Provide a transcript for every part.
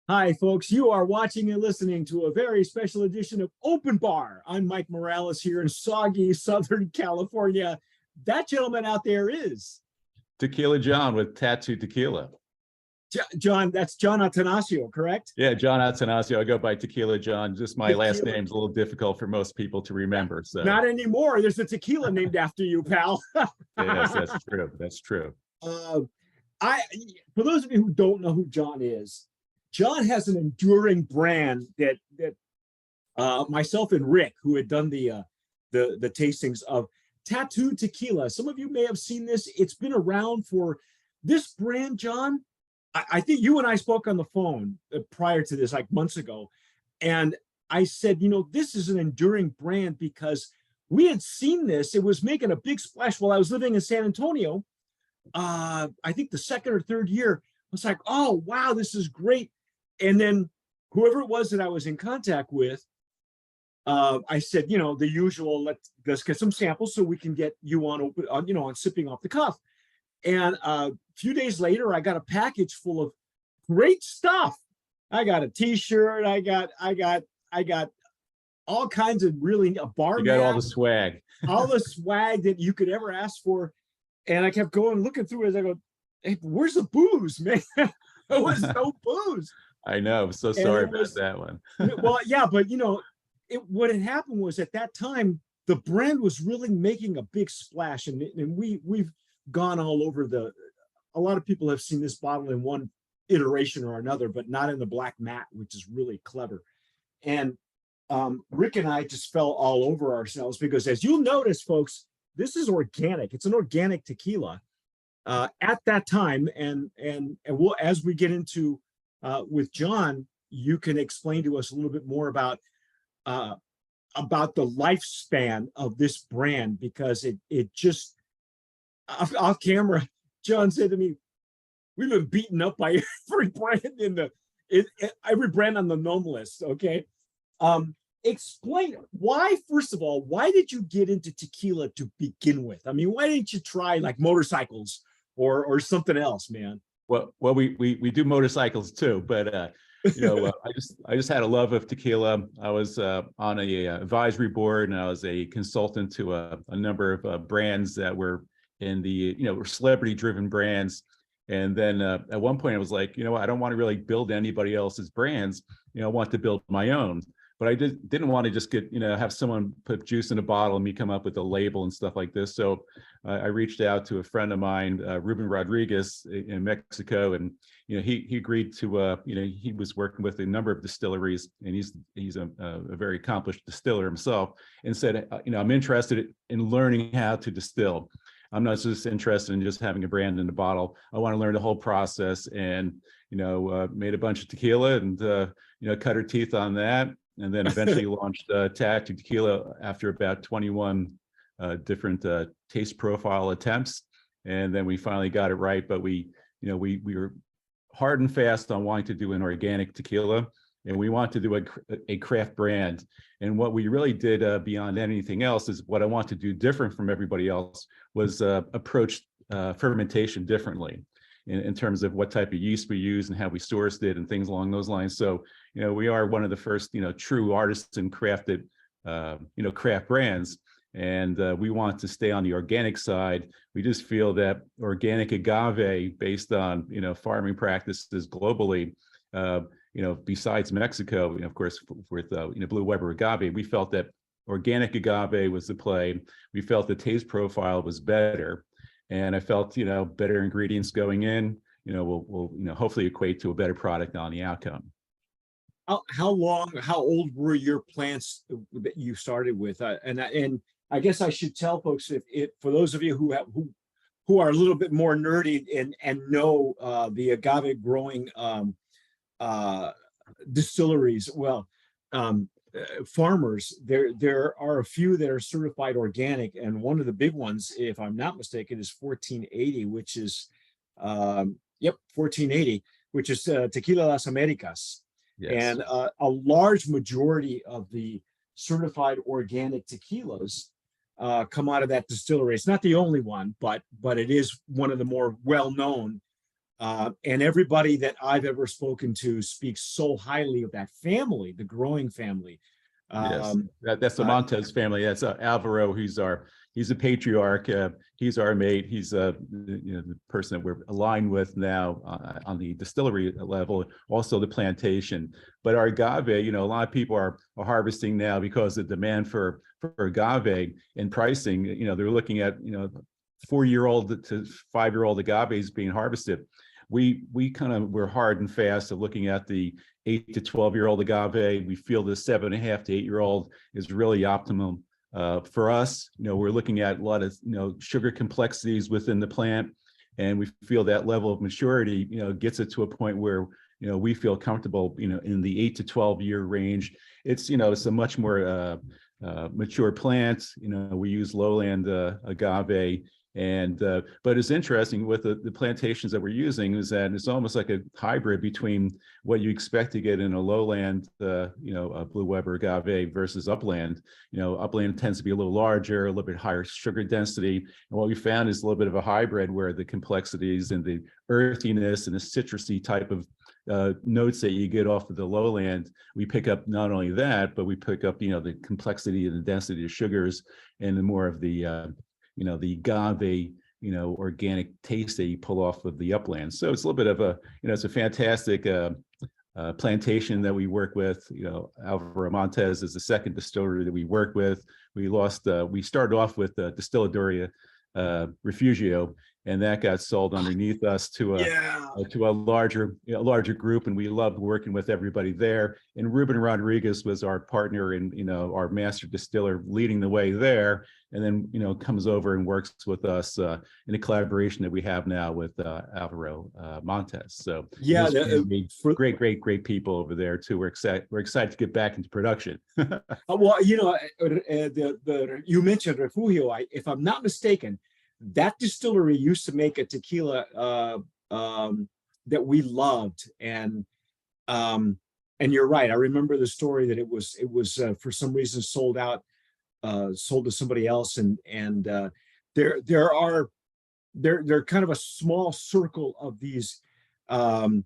Hi, folks. You are watching and listening to a very special edition of Open Bar. I'm Mike Morales here in soggy Southern California. That gentleman out there is Tequila John with Tattoo Tequila. John. That's John Atanasio, correct? Yeah, John Atanasio. I go by Tequila John. Just my Tequila. last name's a little difficult for most people to remember. So Not anymore. There's a tequila named after you, pal. yes, that's true. That's true. For those of you who don't know who John is, John has an enduring brand that myself and Rick, who had done the tastings of Tattoo Tequila. Some of you may have seen this. It's been around for this brand, John. I think you and I spoke on the phone prior to this, like months ago, and I said, this is an enduring brand because we had seen this. It was making a big splash while I was living in San Antonio. I think the second or third year, I was like, oh, wow, this is great. And then whoever it was that I was in contact with, I said, the usual, let's get some samples so we can get you on sipping off the cuff. And a few days later, I got a package full of great stuff. I got a T-shirt. I got all kinds of really a bar. You got all the swag, all the swag that you could ever ask for. And I kept going, looking through it as I go, hey, where's the booze, man? There was no booze. I know. I'm so sorry about that one. Well, yeah, but what had happened was at that time, the brand was really making a big splash, and we've gone all over a lot of people have seen this bottle in one iteration or another, but not in the black matte, which is really clever. And Rick and I just fell all over ourselves because, as you'll notice, folks, this is organic. It's an organic tequila at that time, and we'll, as we get into with John, you can explain to us a little bit more about the lifespan of this brand, because it just off camera, John said to me, "We've been beaten up by every brand every brand on the gnome list." Okay, explain why. First of all, why did you get into tequila to begin with? I mean, why didn't you try like motorcycles or something else, man? Well, we do motorcycles too, but I just had a love of tequila. I was on a advisory board, and I was a consultant to a number of brands that were in the were celebrity-driven brands. And then at one point, I was like, I don't want to really build anybody else's brands. I want to build my own. But I didn't want to just get, have someone put juice in a bottle and me come up with a label and stuff like this. So I reached out to a friend of mine, Ruben Rodriguez in Mexico, and he agreed to, he was working with a number of distilleries, and he's a very accomplished distiller himself, and said, I'm interested in learning how to distill. I'm not just interested in just having a brand in the bottle. I want to learn the whole process, and made a bunch of tequila and cut her teeth on that. And then eventually launched Tattoo Tequila after about 21 different taste profile attempts. And then we finally got it right. But we were hard and fast on wanting to do an organic tequila, and we want to do a craft brand. And what we really did beyond anything else is what I want to do different from everybody else was approach fermentation differently in terms of what type of yeast we use and how we sourced it and things along those lines. So, we are one of the first, true artisan crafted, craft brands. And we want to stay on the organic side. We just feel that organic agave, based on, farming practices globally, besides Mexico, of course, with, Blue Weber agave, we felt that organic agave was the play. We felt the taste profile was better. And I felt, better ingredients going in, will hopefully equate to a better product on the outcome. How old were your plants that you started with? And I guess I should tell folks, if for those of you who are a little bit more nerdy and know the agave growing distilleries, farmers, there are a few that are certified organic, and one of the big ones, if I'm not mistaken, is 1480, which is 1480, which is Tequila Las Americas. Yes. And a large majority of the certified organic tequilas come out of that distillery. It's not the only one, but it is one of the more well-known. And everybody that I've ever spoken to speaks so highly of that family, the growing family. Yes, that's the uh, Montez family. That's Alvaro. He's a patriarch. He's our mate. He's the person that we're aligned with now on the distillery level, also the plantation. But our agave, a lot of people are harvesting now because the demand for agave and pricing. They're looking at 4-year-old to 5-year-old agaves being harvested. We we're hard and fast of looking at the 8 to 12-year-old agave. We feel the 7.5 to 8-year-old is really optimum for us. We're looking at a lot of sugar complexities within the plant, and we feel that level of maturity gets it to a point where we feel comfortable in the 8 to 12-year range. It's it's a much more mature plant. We use lowland agave. And but it's interesting with the plantations that we're using is that it's almost like a hybrid between what you expect to get in a lowland, a Blue Weber agave versus upland. Upland tends to be a little larger, a little bit higher sugar density. And what we found is a little bit of a hybrid where the complexities and the earthiness and the citrusy type of notes that you get off of the lowland, we pick up not only that, but we pick up the complexity and the density of sugars and the more of the the agave, organic taste that you pull off of the upland. So it's a little bit of a, it's a fantastic plantation that we work with. Alvaro Montez is the second distillery that we work with. We started off with Distilleria Refugio, and that got sold underneath us to a larger group, and we loved working with everybody there. And Ruben Rodriguez was our partner and our master distiller leading the way there, and then comes over and works with us in a collaboration that we have now with Alvaro Montez. So yeah, great people over there too. We're excited to get back into production. well, you mentioned Refugio. If I'm not mistaken, that distillery used to make a tequila that we loved, and you're right. I remember the story that it was for some reason sold to somebody else, and there are kind of a small circle of these tequilas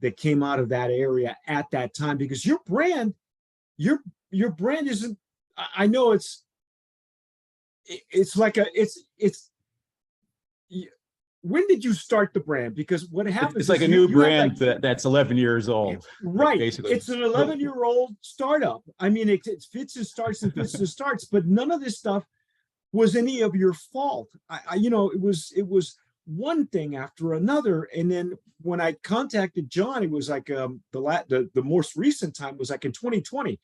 that came out of that area at that time, because your brand isn't. I know it's like when did you start the brand? Because what happens it's like a new brand that's 11 years old, right? Basically. It's an 11-year-old startup. I mean, it fits and starts and fits and starts, but none of this stuff was any of your fault. It was one thing after another, and then when I contacted John, it was like the most recent time was like in 2020,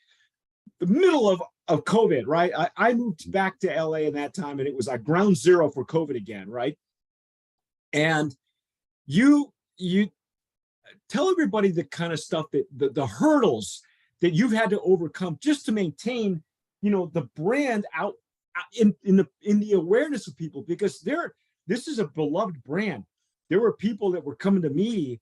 the middle of COVID, right? I moved back to LA in that time, and it was like ground zero for COVID again, right? And you tell everybody the kind of stuff that the hurdles that you've had to overcome just to maintain, the brand out in the awareness of people, because this is a beloved brand. There were people that were coming to me,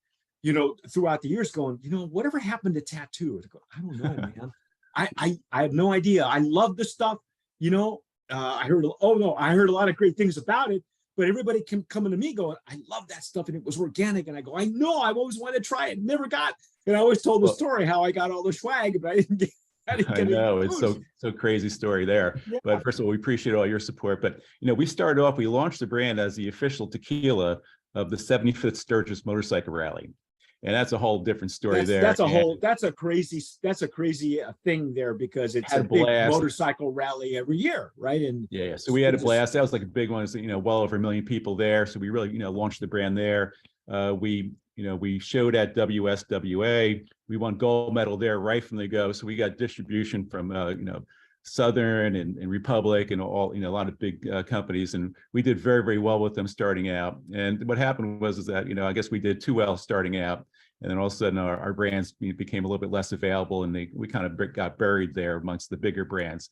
throughout the years going, whatever happened to Tattoo? I go, I don't know, man. I have no idea. I love the stuff, I heard a lot of great things about it, but everybody kept coming to me going, I love that stuff, and it was organic. And I go, I know, I've always wanted to try it, never got. And I always told the story how I got all the swag, but I didn't get I know it's so crazy story there. Yeah. But first of all, we appreciate all your support. But we started off, we launched the brand as the official tequila of the 75th Sturgis Motorcycle Rally. And that's a whole different story there. That's a crazy thing there, because it's a big motorcycle rally every year, right? And so we had a blast. That was like a big one. It's well over 1 million people there. So we really launched the brand there. We showed at WSWA. We won gold medal there right from the go. So we got distribution from Southern and Republic and all a lot of big companies, and we did very, very well with them starting out. And what happened was that I guess we did too well starting out, and then all of a sudden our brands became a little bit less available, and we kind of got buried there amongst the bigger brands.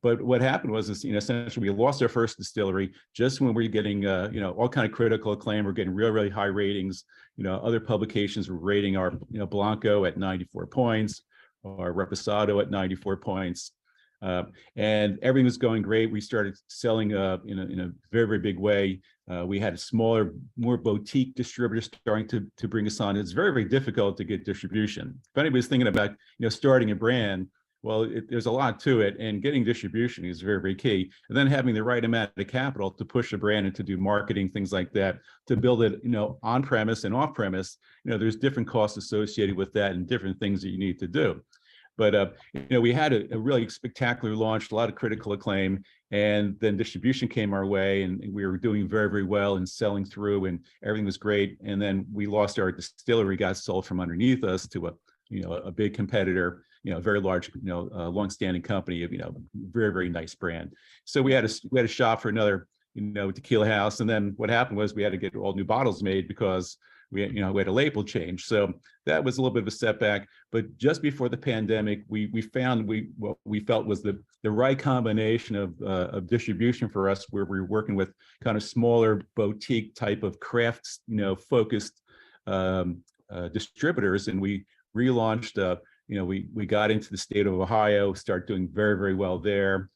But what happened was essentially we lost our first distillery just when we were getting all kind of critical acclaim. We're getting really high ratings. Other publications were rating our Blanco at 94 points, or Reposado at 94 points. And everything was going great. We started selling in a very, very big way. We had a smaller, more boutique distributors starting to bring us on. It's very, very difficult to get distribution. If anybody's thinking about starting a brand, well, there's a lot to it, and getting distribution is very, very key. And then having the right amount of capital to push a brand and to do marketing, things like that, to build it, on premise and off premise. There's different costs associated with that and different things that you need to do. But we had a really spectacular launch, a lot of critical acclaim, and then distribution came our way, and we were doing very, very well and selling through, and everything was great. And then we lost our distillery, got sold from underneath us to a big competitor, very large, long-standing company, very, very nice brand. So we had a shop for another, tequila house, and then what happened was we had to get all new bottles made because we had a label change. So that was a little bit of a setback. But just before the pandemic, we found what we felt was the right combination of distribution for us, where we were working with kind of smaller boutique type of crafts, focused distributors, and we relaunched. We got into the state of Ohio, started doing very, very well there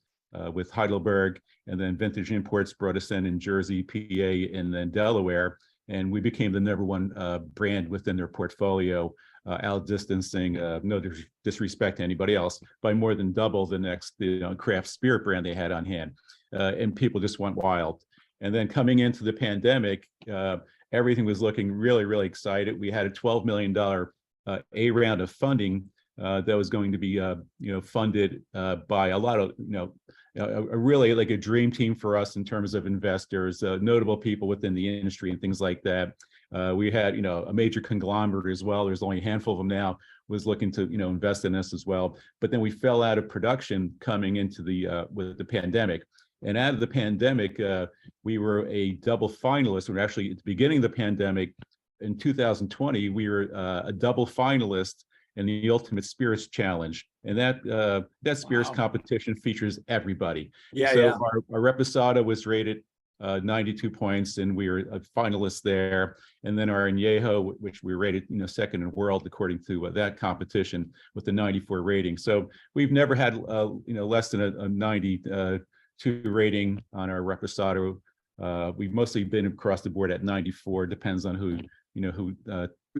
with Heidelberg, and then Vintage Imports brought us in Jersey, PA, and then Delaware. And we became the #1 brand within their portfolio, outdistancing, no disrespect to anybody else, by more than double the next craft spirit brand they had on hand. And people just went wild. And then coming into the pandemic, everything was looking really, really excited. We had a $12 million A round of funding that was going to be, funded by a lot of, really like a dream team for us in terms of investors, notable people within the industry and things like that. We had, a major conglomerate as well. There's only a handful of them now, was looking to, invest in us as well. But then we fell out of production coming into with the pandemic. And out of the pandemic, we were a double finalist. We're actually at the beginning of the pandemic in 2020, we were a double finalist in the Ultimate Spirits Challenge, and that spirits competition features everybody. Yeah, so yeah. Our Reposado was rated 92 points, and we were a finalist there. And then our Añejo, which we rated second in the world according to that competition, with a 94 rating. So we've never had less than a 92 rating on our Reposado. We've mostly been across the board at 94. Depends on who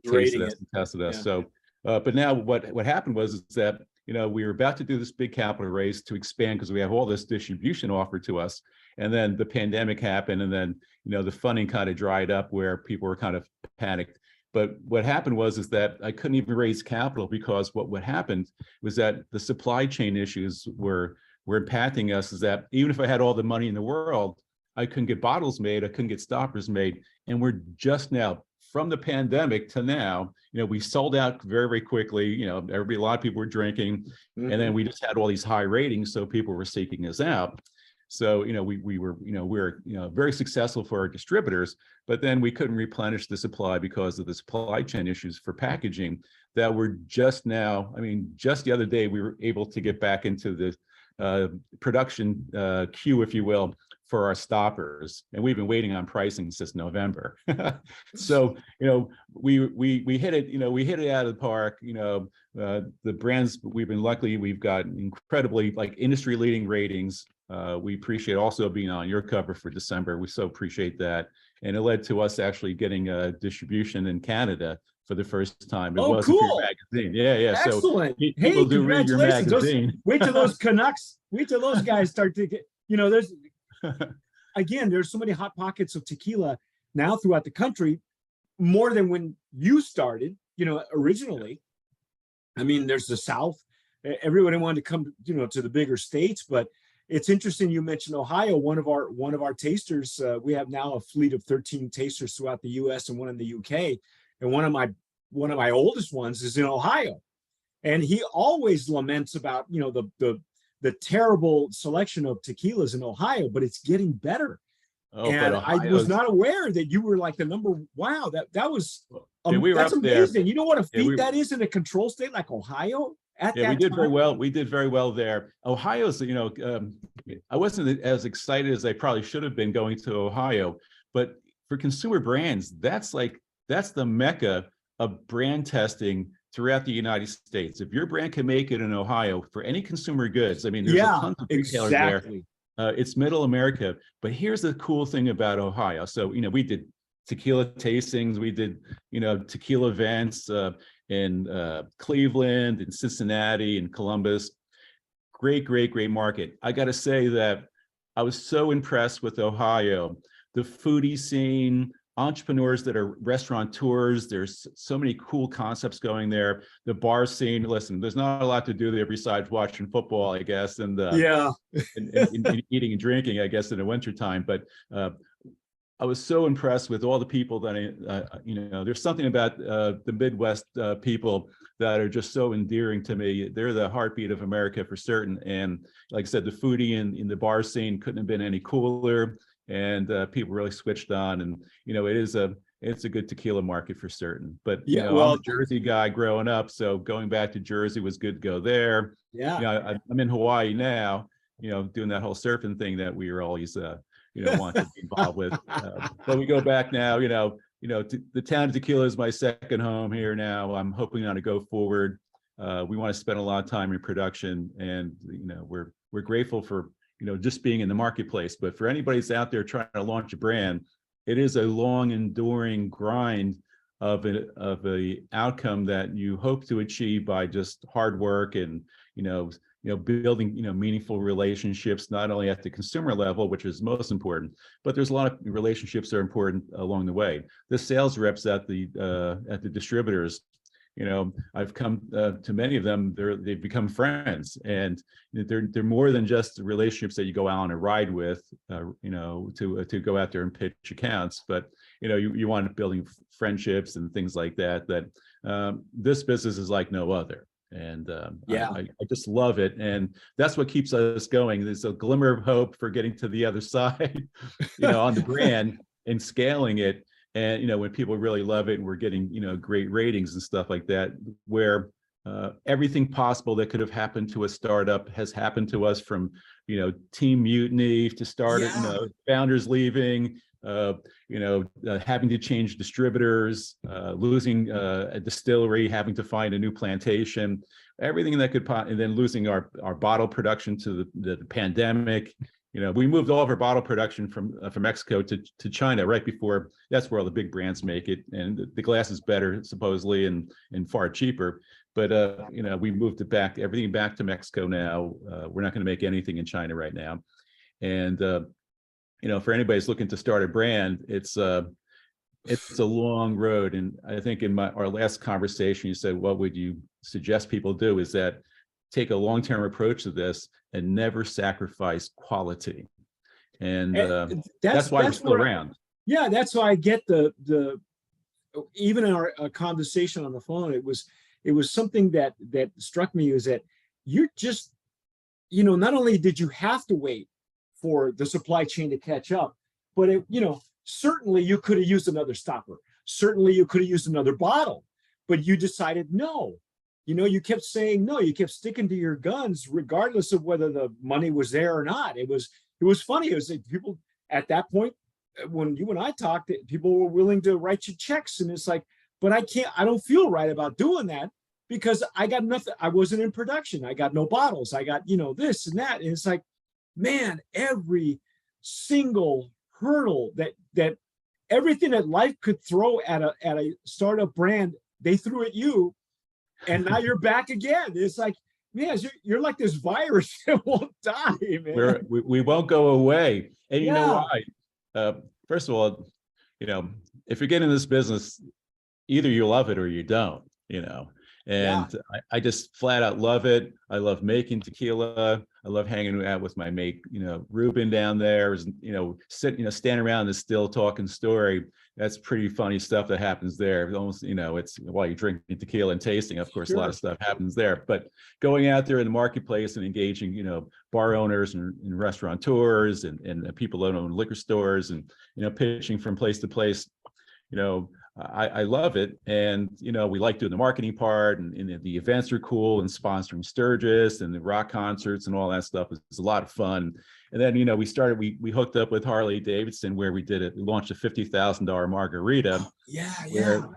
tasted us and tested us. Yeah. So. But now what happened was that, we were about to do this big capital raise to expand because we have all this distribution offered to us. And then the pandemic happened, and then, the funding kind of dried up where people were kind of panicked. But what happened was that I couldn't even raise capital because what happened was that the supply chain issues were impacting us. Is that even if I had all the money in the world, I couldn't get bottles made, I couldn't get stoppers made. And we're just now, from the pandemic to now, we sold out very, very quickly. A lot of people were drinking, and then we just had all these high ratings, so people were seeking us out. So we were very successful for our distributors, but then we couldn't replenish the supply because of the supply chain issues for packaging that were just now. I mean, just the other day we were able to get back into the production queue, if you will, for our stoppers, and we've been waiting on pricing since November. So we hit it, we hit it out of the park. The brands, we've got incredibly industry leading ratings. We appreciate also being on your cover for December. We so appreciate that, and it led to us actually getting a distribution in Canada for the first time. It was cool. For your magazine. Yeah. Excellent. So people do read your magazine. Wait till those Canucks. Wait till those guys start to get. There's. Again, there's so many hot pockets of tequila now throughout the country, more than when you started, originally. I mean, there's the South. Everybody wanted to come, to the bigger states, but it's interesting you mentioned Ohio. One of our tasters, we have now a fleet of 13 tasters throughout the US and one in the UK. And one of my oldest ones is in Ohio. And he always laments about, the terrible selection of tequilas in Ohio, but it's getting better. And I was not aware that you were like the number. Wow, that was that's amazing. There. You know what a feat that is in a control state like Ohio. We did very well. We did very well there. Ohio's, I wasn't as excited as I probably should have been going to Ohio, but for consumer brands, that's the mecca of brand testing throughout the United States. If your brand can make it in Ohio for any consumer goods, I mean, there's a ton of retailers exactly. there. It's middle America. But here's the cool thing about Ohio. So, we did tequila tastings, we did, tequila events in Cleveland and Cincinnati and Columbus. Great market. I got to say that I was so impressed with Ohio, the foodie scene, entrepreneurs that are restaurateurs. There's so many cool concepts going there. The bar scene, listen, there's not a lot to do there besides watching football, I guess, and and eating and drinking, I guess, in the wintertime. But I was so impressed with all the people that there's something about the Midwest people that are just so endearing to me. They're the heartbeat of America for certain. And like I said, the foodie in the bar scene couldn't have been any cooler. And people really switched on. And it's a good tequila market for certain. But I'm a Jersey guy growing up, so going back to Jersey was good to go there. I'm in Hawaii now, doing that whole surfing thing that we were always want to be involved with. But we go back now, the town of Tequila is my second home here now. I'm hoping on to go forward. We want to spend a lot of time in production, and we're grateful for just being in the marketplace. But for anybody that's out there trying to launch a brand, it is a long, enduring grind of a outcome that you hope to achieve by just hard work and building meaningful relationships, not only at the consumer level, which is most important, but there's a lot of relationships that are important along the way. The sales reps at the distributors, I've come to many of them. They've become friends, and they're more than just relationships that you go out on a ride with, to go out there and pitch accounts. But you want building friendships and things like that. This business is like no other. And I just love it, and that's what keeps us going. There's a glimmer of hope for getting to the other side, on the brand and scaling it. And when people really love it, and we're getting great ratings and stuff like that, where everything possible that could have happened to a startup has happened to us, from team mutiny to founders leaving, having to change distributors, losing a distillery, having to find a new plantation, everything that could, and then losing our bottle production to the pandemic. We moved all of our bottle production from Mexico to China right before. That's where all the big brands make it, and the glass is better supposedly and far cheaper. But we moved everything back to Mexico now. We're not going to make anything in China right now, and for anybody who's looking to start a brand, it's a long road. And I think in our last conversation, you said, what would you suggest people do? Is that take a long-term approach to this and never sacrifice quality. And that's why we're still around. That's why I get the even in our conversation on the phone, it was something that struck me, is that you're just, not only did you have to wait for the supply chain to catch up, but certainly you could have used another stopper. Certainly you could have used another bottle, but you decided no. You kept saying no. You kept sticking to your guns, regardless of whether the money was there or not. It was funny. It was like people at that point, when you and I talked, people were willing to write you checks, and it's like, but I don't feel right about doing that, because I got nothing. I wasn't in production. I got no bottles. I got this and that, and it's like, man, every single hurdle that everything that life could throw at a startup brand, they threw at you, and now you're back again. It's like, man, you're like this virus that won't die, man. We won't go away. And you know why? First of all, if you get in this business, either you love it or you don't, And I just flat out love it. I love making tequila. I love hanging out with my mate, Ruben down there, standing around and still talking story. That's pretty funny stuff that happens there. Almost, it's while you're drinking tequila and tasting, of course, a lot of stuff happens there. But going out there in the marketplace and engaging, bar owners and restaurateurs and people that own liquor stores and, pitching from place to place, I love it. And, we like doing the marketing part, and the events are cool, and sponsoring Sturgis and the rock concerts and all that stuff is a lot of fun. And then, we hooked up with Harley Davidson, where we launched a $50,000 margarita. Yeah,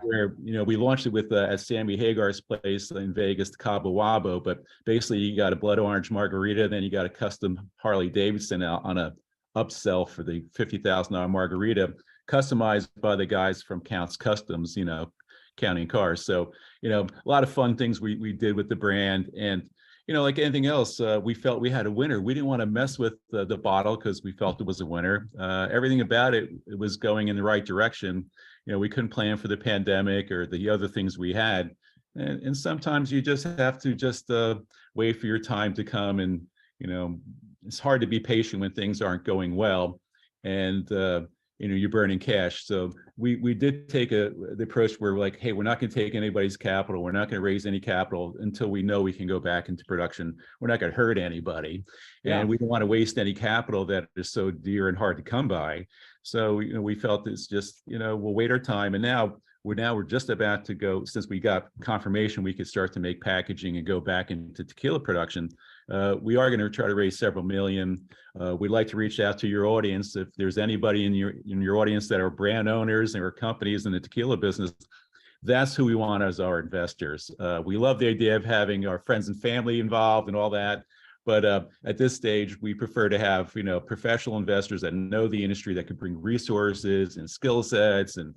where we launched it with at Sammy Hagar's place in Vegas, the Cabo Wabo. But basically, you got a blood orange margarita, then you got a custom Harley Davidson out on a upsell for the $50,000 margarita, customized by the guys from Counts Customs, counting cars. So, a lot of fun things we did with the brand. And, like anything else, we felt we had a winner. We didn't want to mess with the bottle because we felt it was a winner. Everything about it was going in the right direction. We couldn't plan for the pandemic or the other things we had. And sometimes you just have to wait for your time to come. And, it's hard to be patient when things aren't going well. And, you're burning cash. So we did take the approach where we're like, hey, we're not going to take anybody's capital. We're not going to raise any capital until we know we can go back into production. We're not going to hurt anybody. And we don't want to waste any capital that is so dear and hard to come by. So, we felt it's just, we'll wait our time. And now we're just about to go, since we got confirmation we could start to make packaging and go back into tequila production. We are going to try to raise several million. We'd like to reach out to your audience. If there's anybody in your audience that are brand owners or companies in the tequila business, that's who we want as our investors. We love the idea of having our friends and family involved and all that. But at this stage, we prefer to have, professional investors that know the industry, that can bring resources and skill sets and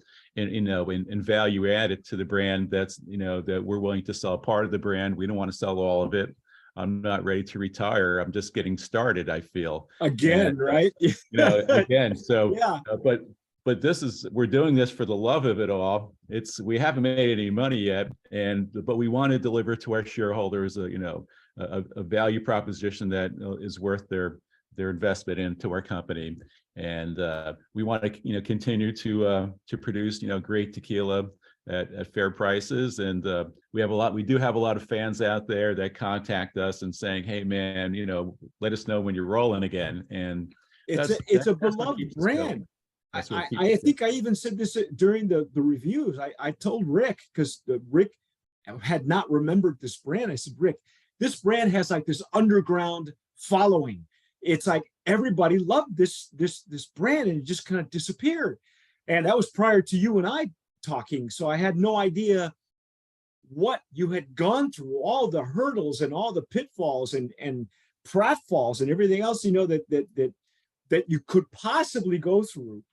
value added to the brand. That's, that we're willing to sell part of the brand. We don't want to sell all of it. I'm not ready to retire. I'm just getting started, I feel. Again, right? Again. So, yeah. But we're doing this for the love of it all. We haven't made any money yet, but we want to deliver to our shareholders, a value proposition that is worth their investment into our company. And we want to, continue to produce, great tequila at fair prices. And we do have a lot of fans out there that contact us and saying, hey man, let us know when you're rolling again. And it's a beloved brand. I think I even said this during the reviews. I told Rick, because Rick had not remembered this brand. I said, Rick, this brand has like this underground following. It's like everybody loved this brand, and it just kind of disappeared. And that was prior to you and I talking. So I had no idea what you had gone through, all the hurdles and all the pitfalls and pratfalls and everything else, that you could possibly go through.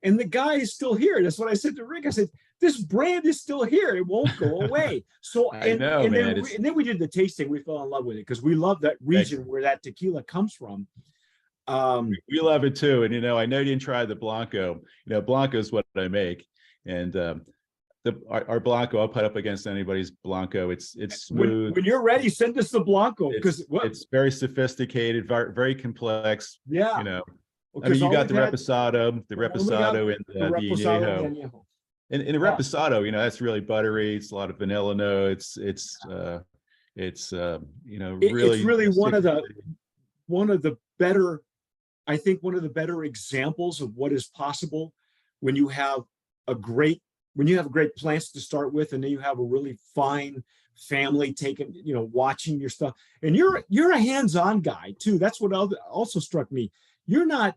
And the guy is still here. That's what I said to Rick. I said, this brand is still here. It won't go away. So and then we did the tasting. We fell in love with it because we love that region where that tequila comes from. We love it too. And I know you didn't try the Blanco. Blanco is what I make. And our Blanco, I'll put up against anybody's Blanco. It's smooth. When you're ready, send us the Blanco, because it's very sophisticated, very, very complex. Yeah. I mean, you got the Reposado, and the Reposado Añejo. And the Reposado, that's really buttery. It's a lot of vanilla notes. It's really. It's really one of the better, I think, one of the better examples of what is possible when you have great plants to start with, and then you have a really fine family taking, watching your stuff. And you're a hands-on guy too. That's what also struck me. You're not,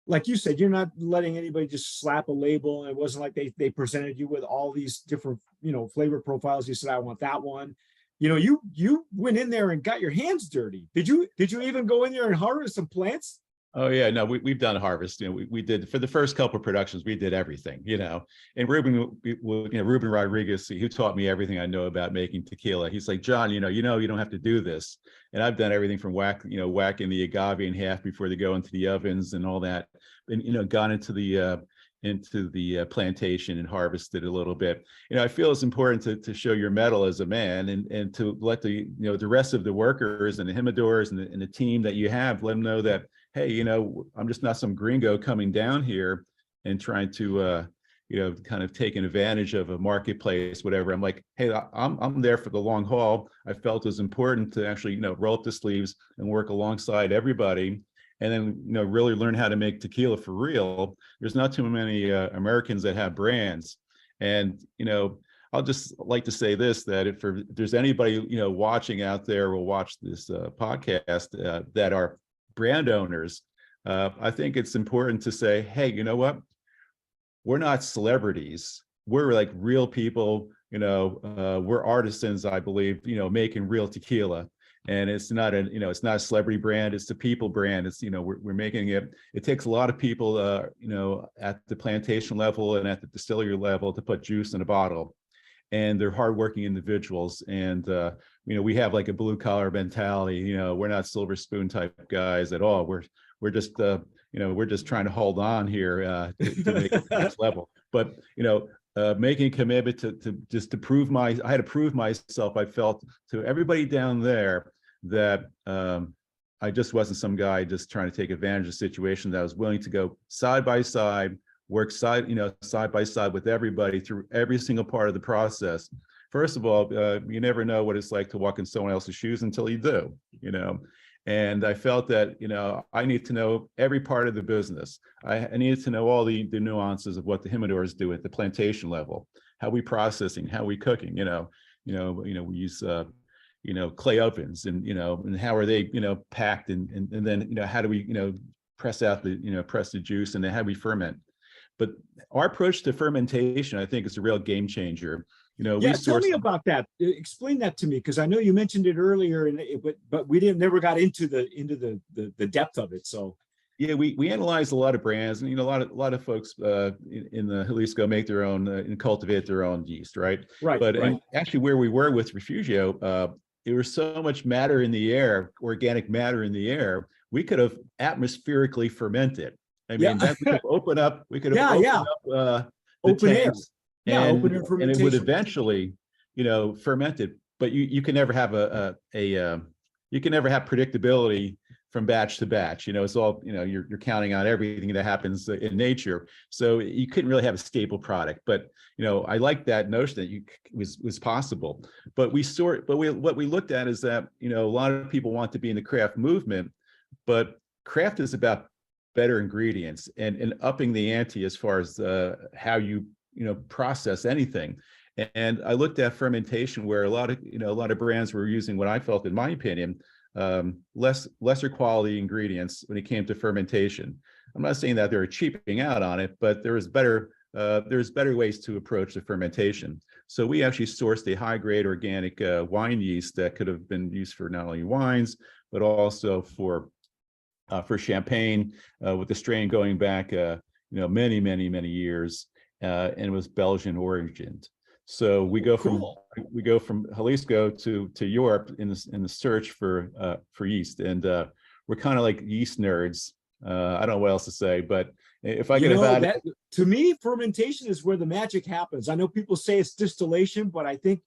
like you said, you're not letting anybody just slap a label. It wasn't like they presented you with all these different, flavor profiles. You said, I want that one. You went in there and got your hands dirty. Did you even go in there and harvest some plants? Oh yeah, no, we've done harvest. We did, for the first couple of productions, we did everything, and Ruben Rodriguez, who taught me everything I know about making tequila. He's like, John, you don't have to do this. And I've done everything from whacking the agave in half before they go into the ovens and all that, and gone into the plantation and harvested a little bit. I feel it's important to show your mettle as a man, and to let the rest of the workers and the humidors and the team that you have, let them know that, hey, I'm just not some gringo coming down here and trying to, kind of taking advantage of a marketplace, whatever. I'm like, hey, I'm there for the long haul. I felt it was important to actually, roll up the sleeves and work alongside everybody, and then, really learn how to make tequila for real. There's not too many Americans that have brands. And, I'll just like to say this, that if there's anybody, watching out there will watch this podcast that are brand owners, I think it's important to say, hey, you know what? We're not celebrities. We're like real people, we're artisans, I believe, making real tequila. And it's not it's not a celebrity brand, it's a people brand. It's, we're making it. It takes a lot of people, at the plantation level and at the distillery level to put juice in a bottle. And they're hardworking individuals. And, we have like a blue collar mentality, we're not silver spoon type guys at all. We're just, we're just trying to hold on here to make it to the next level. But, making a commitment to prove I had to prove myself. I felt to everybody down there that I just wasn't some guy just trying to take advantage of the situation, that I was willing to go side by side, work side by side with everybody through every single part of the process. First of all, you never know what it's like to walk in someone else's shoes until you do, And I felt that, I need to know every part of the business. I needed to know all the nuances of what the humidors do at the plantation level, how we processing, how we cooking, we use, clay ovens and how are they, packed and then, how do we, press out the, press the juice, and then how do we ferment. But our approach to fermentation, I think, is a real game changer. Yeah, tell me about that. Explain that to me, because I know you mentioned it earlier, but we never got into the depth of it. So yeah, we analyzed a lot of brands, and a lot of folks in the Jalisco make their own and cultivate their own yeast, right? Right. But right. actually, where we were with Refugio, there was so much matter in the air, organic matter in the air. We could have atmospherically fermented. I mean, that we could open up. We could have opened up the open tanks. Air. And, open air fermentation. And it would eventually, ferment it. But you can never have you can never have predictability from batch to batch. It's all, you're counting on everything that happens in nature. So you couldn't really have a stable product. But I like that notion that was possible. But what we looked at is that a lot of people want to be in the craft movement, but craft is about better ingredients and upping the ante as far as how you process anything. And I looked at fermentation, where a lot of brands were using what I felt, in my opinion, lesser quality ingredients when it came to fermentation. I'm not saying that they were cheaping out on it, but there's better ways to approach the fermentation. So we actually sourced a high grade organic wine yeast that could have been used for not only wines, but also for champagne, with the strain going back many years. And it was Belgian origined. So we go from Jalisco to Europe in the search for yeast, and we're kind of like yeast nerds. I don't know what else to say, but if I could have added, to me, fermentation is where the magic happens. I know people say it's distillation, but I think,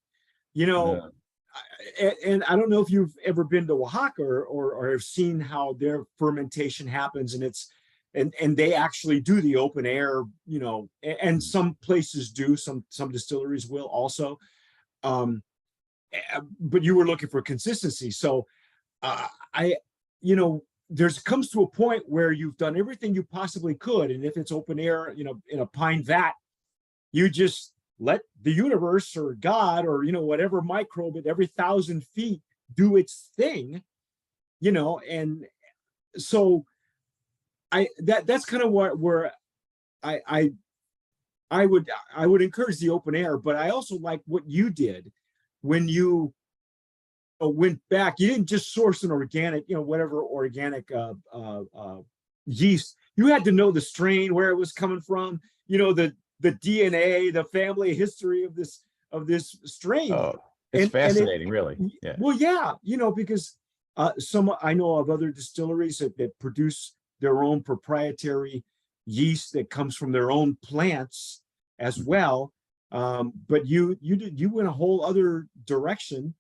and I don't know if you've ever been to Oaxaca or have seen how their fermentation happens, and it's and they actually do the open air, and some places do, some distilleries will also, but you were looking for consistency. So there's comes to a point where you've done everything you possibly could, and if it's open air, in a pine vat, you just let the universe or God or whatever microbe at every 1,000 feet do its thing, and so that's kind of where I would encourage the open air. But I also like what you did when you went back. You didn't just source an organic, whatever organic yeast. You had to know the strain, where it was coming from, the DNA, the family history of this strain. Oh, it's fascinating, really. Yeah. Well, yeah, because I know of other distilleries that produce their own proprietary yeast that comes from their own plants as well. But you went a whole other direction,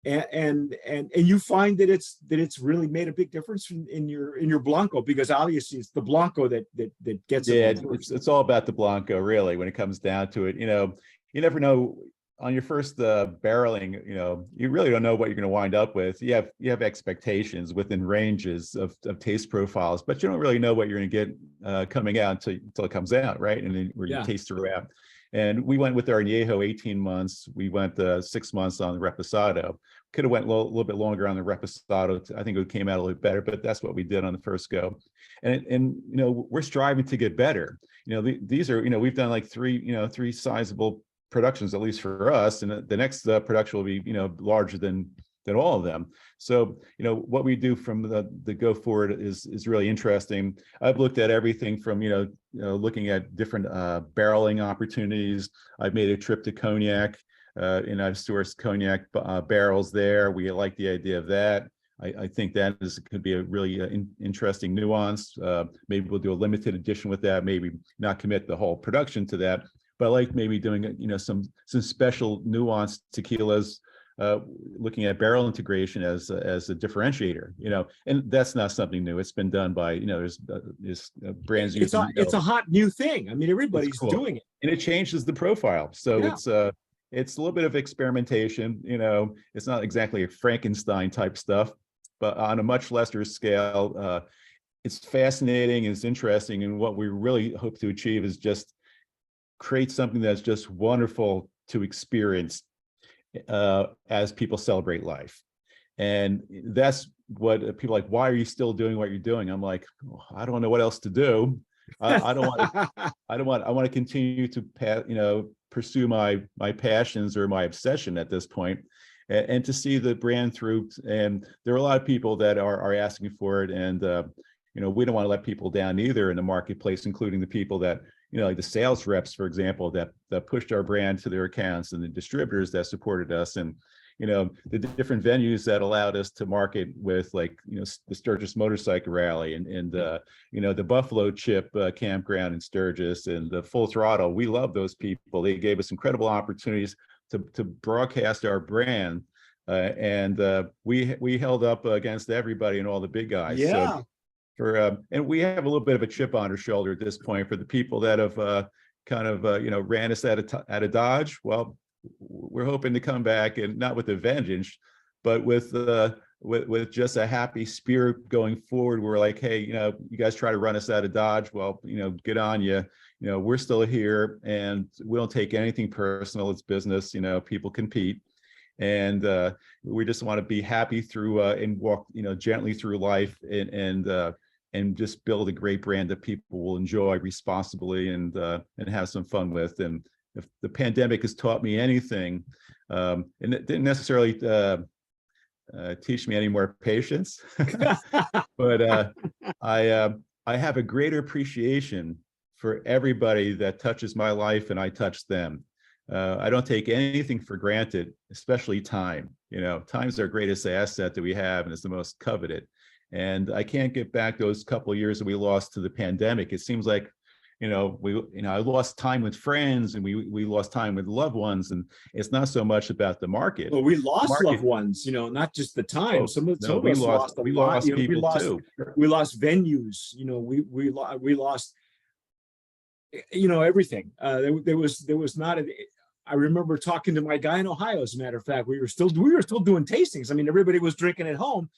and you find that it's really made a big difference in your Blanco, because obviously it's the Blanco that gets it. Yeah, it's all about the Blanco, really, when it comes down to it. You never know on your first barreling, you really don't know what you're going to wind up with. You have expectations within ranges of taste profiles, but you don't really know what you're going to get coming out until it comes out, right? And then where you taste throughout. And we went with our Añejo 18 months. We went 6 months on the Reposado. Could have went a little bit longer on the Reposado. I think it came out a little bit better, but that's what we did on the first go. And we're striving to get better. These are, we've done like three sizable productions, at least for us. And the next production will be, larger than all of them. So, what we do from the go forward is really interesting. I've looked at everything from, looking at different barreling opportunities. I've made a trip to Cognac, and I've sourced Cognac barrels there. We like the idea of that. I think that could be a really interesting nuance. Maybe we'll do a limited edition with that, maybe not commit the whole production to that, but I like maybe doing, some special nuanced tequilas, looking at barrel integration as a differentiator, and that's not something new. It's been done by, there's brands. It's a hot new thing. I mean, everybody's cool. doing it, and it changes the profile. So yeah. It's a little bit of experimentation. It's not exactly a Frankenstein type stuff, but on a much lesser scale. It's fascinating. It's interesting, and what we really hope to achieve is just create something that's just wonderful to experience as people celebrate life. And that's what people like, why are you still doing what you're doing? I'm like, I don't know what else to do. I want to continue to pursue my passions or my obsession at this point, and to see the brand through. And there are a lot of people that are asking for it, and we don't want to let people down either in the marketplace, including the people that, like the sales reps, for example, that pushed our brand to their accounts, and the distributors that supported us, and the different venues that allowed us to market with, like, the Sturgis Motorcycle Rally, and the Buffalo Chip campground in Sturgis, and the Full Throttle. We love those people. They gave us incredible opportunities to broadcast our brand, and we held up against everybody and all the big guys. Yeah. So, and we have a little bit of a chip on our shoulder at this point for the people that have ran us out of Dodge. Well, we're hoping to come back, and not with a vengeance, but with just a happy spirit going forward. We're like, hey, you guys try to run us out of Dodge. Well, good on you. We're still here, and we don't take anything personal. It's business. People compete. And we just want to be happy through and walk, gently through life, and just build a great brand that people will enjoy responsibly, and have some fun with. And if the pandemic has taught me anything, and it didn't necessarily teach me any more patience, but I have a greater appreciation for everybody that touches my life, and I touch them. I don't take anything for granted, especially time. Time's our greatest asset that we have, and it's the most coveted. And I can't get back those couple of years that we lost to the pandemic. It seems like, I lost time with friends, and we lost time with loved ones, and it's not so much about the market. Well, we lost loved ones, not just the time. Some of us lost a lot. People too. We lost venues. We lost everything. There was not I remember talking to my guy in Ohio, as a matter of fact. We were still doing tastings. I mean, everybody was drinking at home,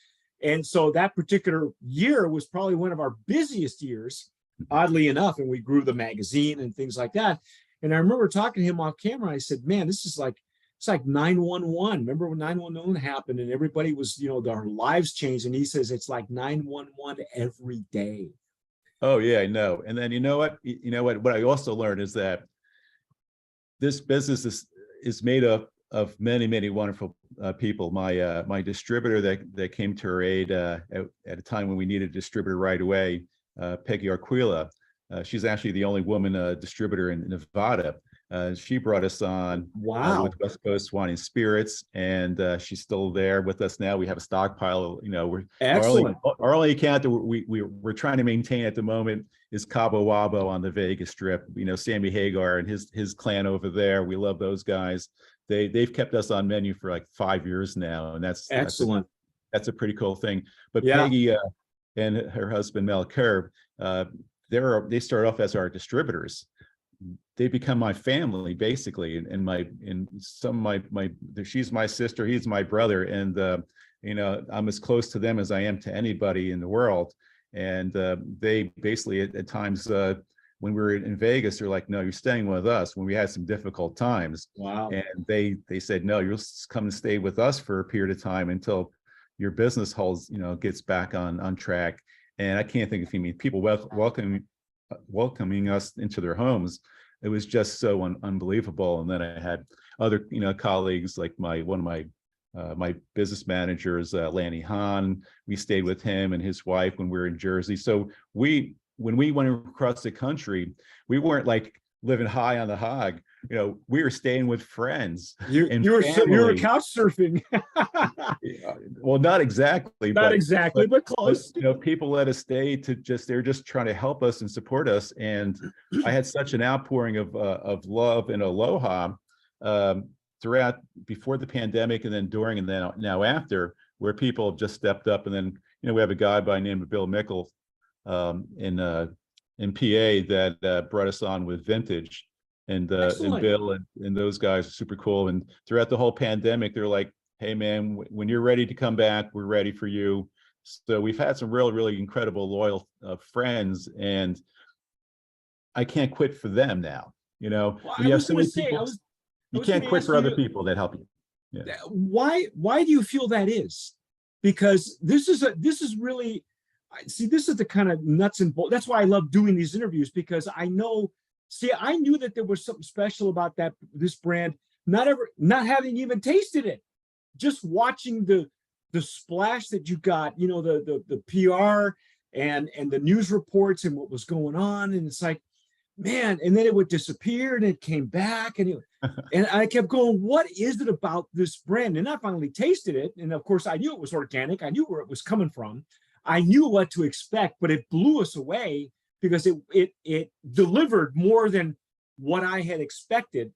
and so that particular year was probably one of our busiest years, oddly enough. And we grew the magazine and things like that. And I remember talking to him off camera. I said, "Man, this is like it's like 911. Remember when 911 happened, and everybody was, their lives changed?" And he says it's like 911 every day. Oh yeah, I know. And then what I also learned is that this business is made up of many, many wonderful people. My distributor that came to our aid at a time when we needed a distributor right away, Peggy Arquila. She's actually the only woman distributor in Nevada. She brought us on with West Coast Wine and Spirits, and she's still there with us now. We have a stockpile. We're excellent. Our only account that we're trying to maintain at the moment is Cabo Wabo on the Vegas Strip. Sammy Hagar and his clan over there. We love those guys. They've kept us on menu for like 5 years now, and that's excellent. That's a pretty cool thing. But yeah. Peggy and her husband Mel Kerr, they started off as our distributors. They become my family basically, she's my sister, he's my brother, and I'm as close to them as I am to anybody in the world. And they basically at times when we were in Vegas, they're like, no, you're staying with us when we had some difficult times. Wow. And they said, no, you'll come and stay with us for a period of time until your business holds, gets back on track. And I can't think of any people welcoming us into their homes. It was just so unbelievable. And then I had other, colleagues like one of my business managers, Lanny Hahn. We stayed with him and his wife when we were in Jersey. So when we went across the country, we weren't like living high on the hog. We were staying with friends. You were couch surfing. Well, not exactly, but close. People let us stay they're just trying to help us and support us. And I had such an outpouring of love and aloha throughout, before the pandemic, and then during, and then now after, where people just stepped up. And then, we have a guy by the name of Bill Mickle in PA that brought us on with Vintage, and Bill and those guys are super cool. And throughout the whole pandemic, they're like, hey man, when you're ready to come back, we're ready for you. So we've had some really incredible loyal friends, and I can't quit for them now. Well, you have so many people, you can't quit for other people that help you. Yeah. Why do you feel that is? Because this is really, see, this is the kind of nuts and bolts. That's why I love doing these interviews, because I knew that there was something special about this brand, not having even tasted it, just watching the splash that you got, the PR and the news reports and what was going on. And it's like, man, and then it would disappear and it came back, and I kept going, what is it about this brand? And I finally tasted it. And of course I knew it was organic. I knew where it was coming from. I knew what to expect, but it blew us away because it delivered more than what I had expected.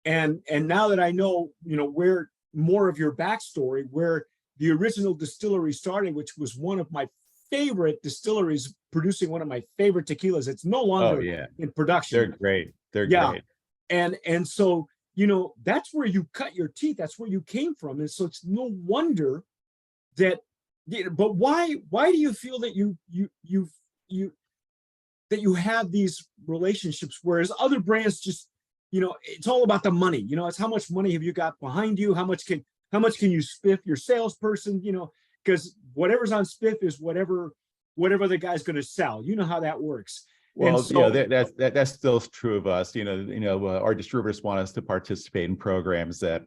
And now that I know, where more of your backstory, where the original distillery started, which was one of my favorite distilleries, producing one of my favorite tequilas. It's no longer in production. They're great. Great. And so, that's where you cut your teeth. That's where you came from. And so it's no wonder that, but why do you feel that you have these relationships, whereas other brands just, it's all about the money. It's how much money have you got behind you? How much can you spiff your salesperson? Because whatever's on spiff is whatever the guy's going to sell. You know how that works. Well, so, that's still true of us. Our distributors want us to participate in programs that,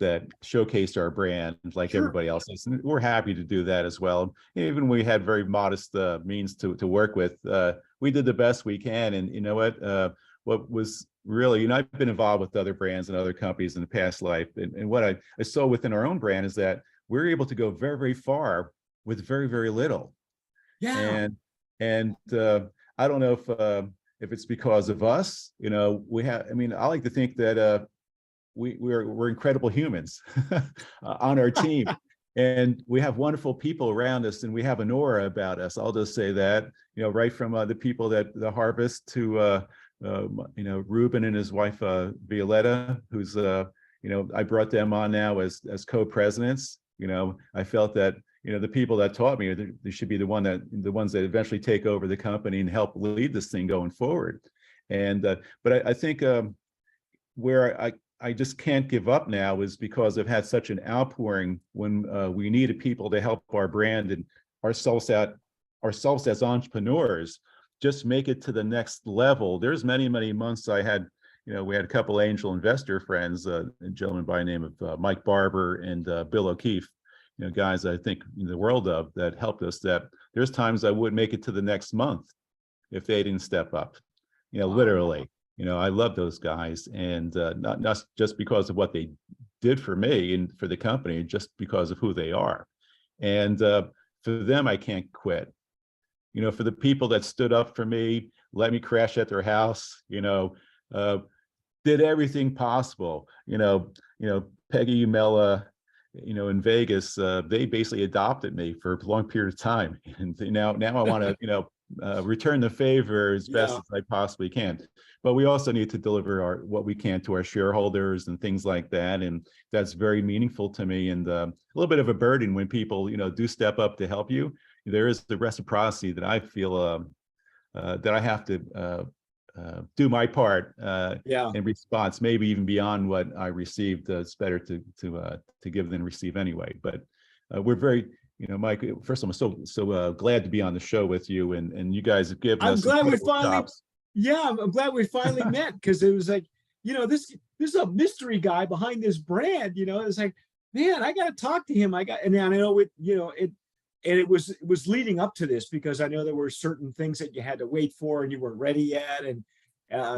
that showcase our brand like everybody else is. And we're happy to do that as well. Even we had very modest means to work with. We did the best we can. And you know what was really, I've been involved with other brands and other companies in the past life. And what I saw within our own brand is that we're able to go very, very far with very, very little. Yeah. And I don't know if it's because of us, we have, I like to think that we're incredible humans on our team, and we have wonderful people around us, and we have an aura about us. I'll just say that, right from the people that the harvest to Ruben and his wife Violetta, who's I brought them on now as co-presidents. I felt that the people that taught me, they should be the ones that eventually take over the company and help lead this thing going forward. And but I think where I just can't give up now is because I've had such an outpouring when we needed people to help our brand and ourselves as entrepreneurs just make it to the next level. There's many months I had, we had a couple angel investor friends, a gentleman by the name of Mike Barber and Bill O'Keefe, guys I think in the world of, that helped us, that there's times I wouldn't make it to the next month if they didn't step up, literally. I love those guys, and not just because of what they did for me and for the company, just because of who they are. And for them, I can't quit. For the people that stood up for me, let me crash at their house, did everything possible. Peggy Umela, in Vegas, they basically adopted me for a long period of time, and now I want to, return the favor as best as I possibly can. But we also need to deliver what we can to our shareholders and things like that, and that's very meaningful to me, and a little bit of a burden when people do step up to help you. There is the reciprocity that I feel that I have to do my part Yeah. in response, maybe even beyond what I received. It's better to give than receive anyway. But we're very, Mike. First of all, I'm so glad to be on the show with you, and you guys have given I'm us glad we incredible finally, chops. yeah, I'm glad we finally met, because it was like, this is a mystery guy behind this brand. It's like, man, I got to talk to him. And I know it was leading up to this, because I know there were certain things that you had to wait for and you weren't ready yet. And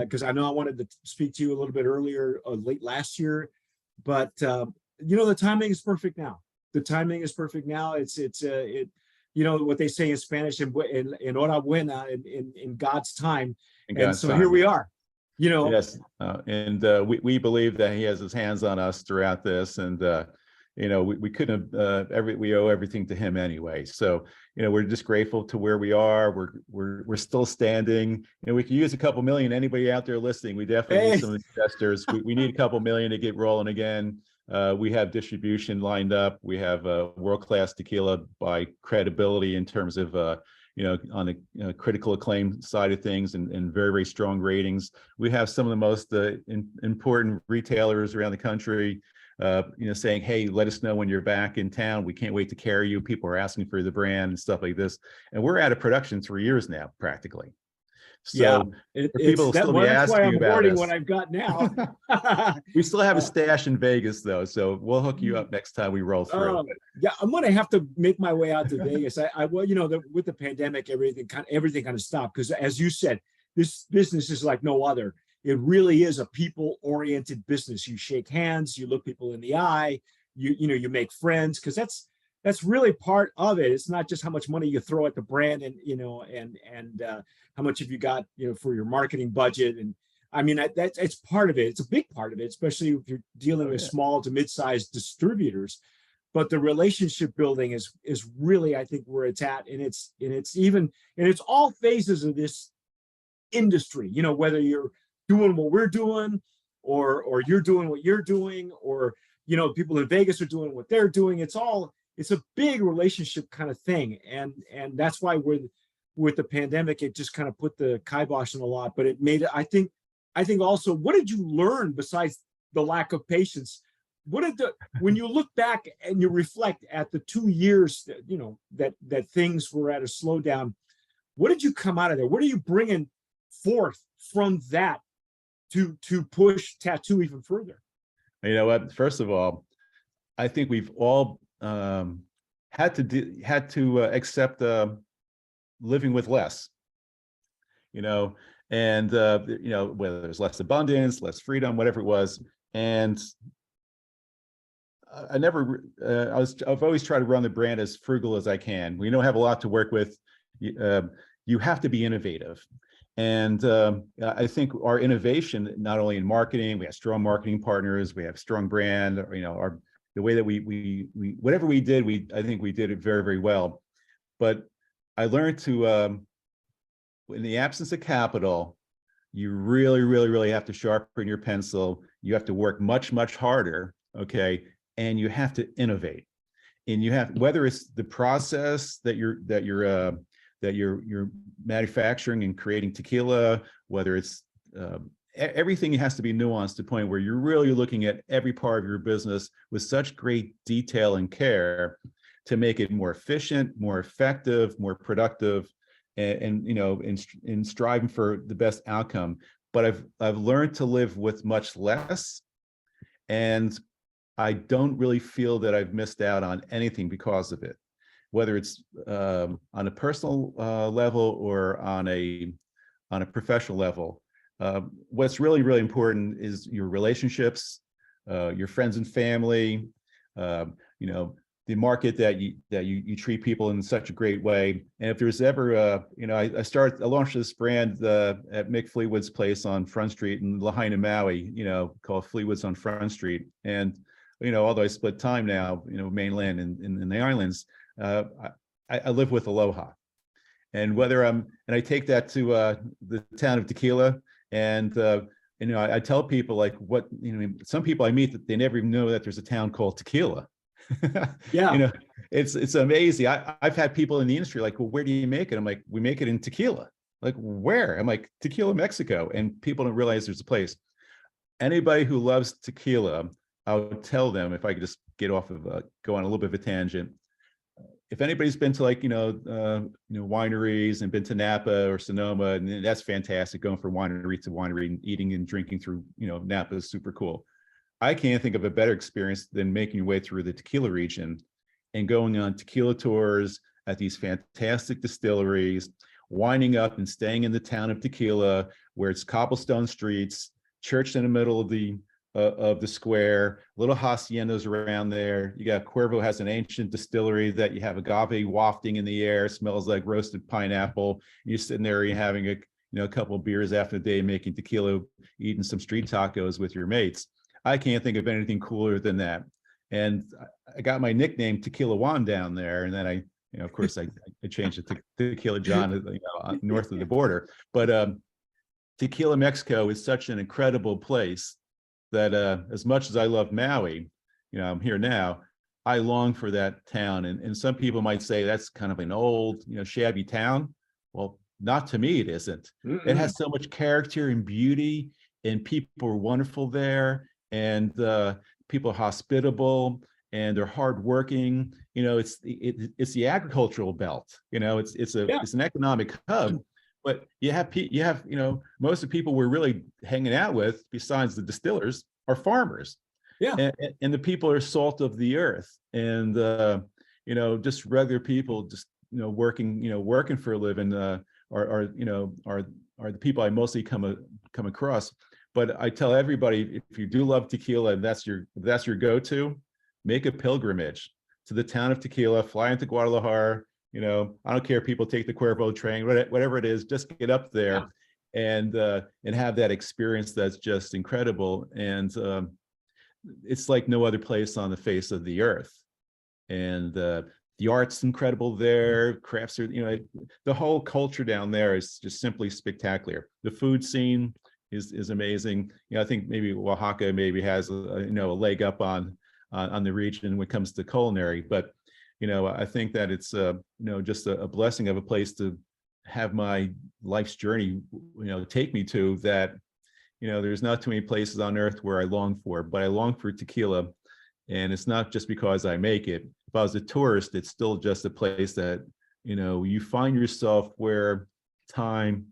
because I know I wanted to speak to you a little bit earlier, late last year, but the timing is perfect now. The timing is perfect now. It's what they say in Spanish, in hora buena, in God's time. In And God's so here time. we are. Yes, and we believe that he has his hands on us throughout this, and we couldn't have we owe everything to him anyway. So we're just grateful to where we are. We're still standing. We could use a couple million. Anybody out there listening, we definitely need some investors. We need a couple million to get rolling again. We have distribution lined up. We have world-class tequila by credibility in terms of on the critical acclaim side of things, and very, very strong ratings. We have some of the most important retailers around the country, saying, hey, let us know when you're back in town. We can't wait to carry you. People are asking for the brand and stuff like this. And we're out of production 3 years now, practically. So people will still be asking about hoarding us. what I've got now. We still have a stash in Vegas, though, so we'll hook you up next time we roll through. Yeah, I'm gonna have to make my way out to Vegas. With the pandemic, everything kind of stopped, because, as you said, this business is like no other. It really is a people-oriented business. You shake hands, you look people in the eye, you make friends, because that's really part of it. It's not just how much money you throw at the brand, and how much have you got for your marketing budget. And I mean, it's part of it. It's a big part of it, especially if you're dealing with small to mid-sized distributors. But the relationship building is really, I think, where it's at, and it's all phases of this industry. Whether you're doing what we're doing, or you're doing what you're doing, or people in Vegas are doing what they're doing. It's a big relationship kind of thing, and that's why with the pandemic, it just kind of put the kibosh on a lot. But it made it. I think also, what did you learn besides the lack of patience? When you look back and you reflect at the 2 years that things were at a slowdown, what did you come out of there? What are you bringing forth from that to push tattoo even further? You know what? First of all, I think we've all had to accept living with less. And whether there's less abundance, less freedom, whatever it was. And I've always tried to run the brand as frugal as I can. We don't have a lot to work with. You have to be innovative. And I think our innovation, not only in marketing, we have strong marketing partners, we have strong brand, the way that we whatever we did, I think we did it very, very well. But I learned to, in the absence of capital, you really, really, really have to sharpen your pencil. You have to work much, much harder, okay? And you have to innovate. And you have, whether it's the process that you're manufacturing and creating tequila, whether it's everything has to be nuanced to the point where you're really looking at every part of your business with such great detail and care to make it more efficient, more effective, more productive, and in striving for the best outcome. But I've learned to live with much less, and I don't really feel that I've missed out on anything because of it, whether it's on a personal level or on a professional level. What's really, really important is your relationships, your friends and family, the market that you treat people in such a great way. And if there's ever, I launched this brand at Mick Fleetwood's place on Front Street in Lahaina, Maui, called Fleetwood's on Front Street. And, although I split time now, mainland and in the islands, I live with aloha. And I take that to the town of Tequila, and I tell people, like, some people I meet that they never even know that there's a town called Tequila. Yeah. It's amazing. I've had people in the industry like, well, where do you make it? I'm like, we make it in Tequila. Like, where? I'm like, Tequila, Mexico. And people don't realize there's a place. Anybody who loves tequila, I would tell them, if I could just get off of go on a little bit of a tangent. If anybody's been to, like, wineries and been to Napa or Sonoma, and that's fantastic. Going from winery to winery and eating and drinking through, Napa is super cool. I can't think of a better experience than making your way through the tequila region and going on tequila tours at these fantastic distilleries, winding up and staying in the town of Tequila, where it's cobblestone streets, church in the middle of the square, little haciendas around there. You got Cuervo has an ancient distillery that you have agave wafting in the air, smells like roasted pineapple. You're sitting there, you're having a couple of beers after the day, making tequila, eating some street tacos with your mates. I can't think of anything cooler than that. And I got my nickname Tequila Juan down there, and then of course I changed it to Tequila John, north of the border. But Tequila, Mexico is such an incredible place that as much as I love Maui, I'm here now, I long for that town. And some people might say that's kind of an old, shabby town. Well, not to me, it isn't. It has so much character and beauty, and people are wonderful there, and people are hospitable, and they're hardworking. It's the agricultural belt. It's an economic hub. But you have most of the people we're really hanging out with, besides the distillers, are farmers. Yeah. And the people are salt of the earth, and just regular people, just working for a living, are the people I mostly come across. But I tell everybody, if you do love tequila, and that's your go-to, make a pilgrimage to the town of Tequila, fly into Guadalajara. I don't care if people take the Cuervo train, whatever it is, just get up there and have that experience that's just incredible. And it's like no other place on the face of the earth. And the art's incredible there. Crafts are, the whole culture down there is just simply spectacular. The food scene is amazing. I think maybe Oaxaca maybe has a leg up on the region when it comes to culinary, but I think that it's just a blessing of a place to have my life's journey take me to, that there's not too many places on earth where I long for, but I long for tequila. And it's not just because I make it. If I was a tourist, it's still just a place that you find yourself where time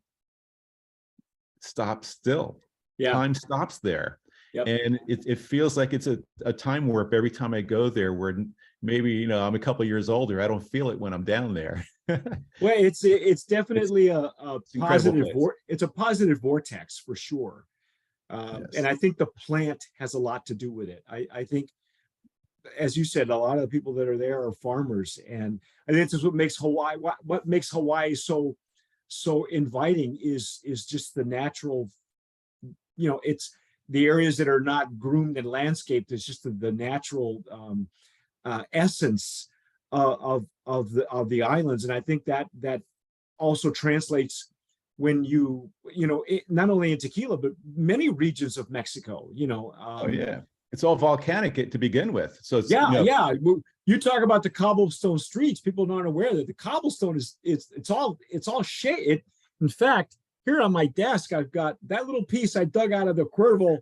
stops still. Time stops there. Yep. And it feels like it's a time warp every time I go there, where maybe I'm a couple of years older. I don't feel it when I'm down there. Well, it's definitely a positive. It's a positive vortex for sure. Yes. And I think the plant has a lot to do with it. I think, as you said, a lot of the people that are there are farmers, and I think this is what makes Hawaii. What makes Hawaii so inviting is just the natural. It's the areas that are not groomed and landscaped. It's just the natural essence of the islands, and I think that also translates when not only in tequila but many regions of Mexico. It's all volcanic to begin with. So it's, you talk about the cobblestone streets. People aren't aware that the cobblestone it's all shade. In fact, here on my desk, I've got that little piece I dug out of the Cuervo,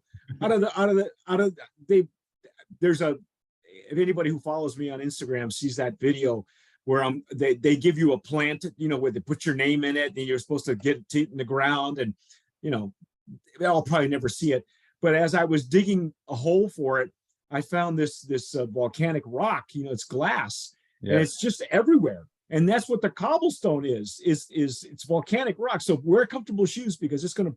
there's if anybody who follows me on Instagram sees that video where they give you a plant, where they put your name in it, and you're supposed to get it in the ground, and I'll probably never see it. But as I was digging a hole for it, I found this volcanic rock. It's glass, and it's just everywhere. And that's what the cobblestone is it's volcanic rock. So wear comfortable shoes, because it's going to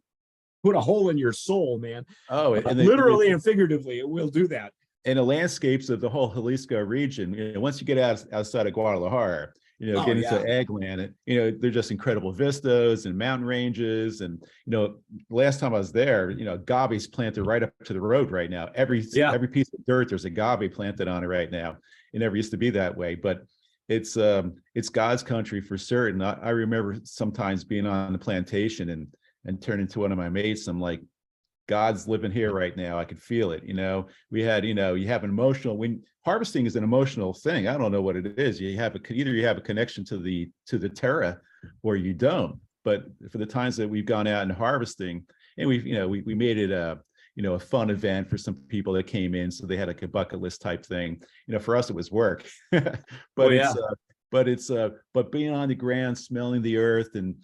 put a hole in your soul, man. Oh, and literally and figuratively, it will do that. And the landscapes of the whole Jalisco region, once you get outside of Guadalajara, get into Eggland, they're just incredible vistas and mountain ranges. And, last time I was there, agave's planted right up to the road right now. Every piece of dirt, there's agave planted on it right now. It never used to be that way, but it's God's country for certain. I remember sometimes being on the plantation and turning to one of my mates. I'm like, God's living here right now. I could feel it. We had, you have an emotional, when harvesting is an emotional thing. I don't know what it is. Either you have a connection to the terra, or you don't. but for the times that we've gone out and harvesting, and we made it a fun event for some people that came in, so they had like a bucket list type thing. For us it was work, but Oh, yeah. but being on the ground, smelling the earth, and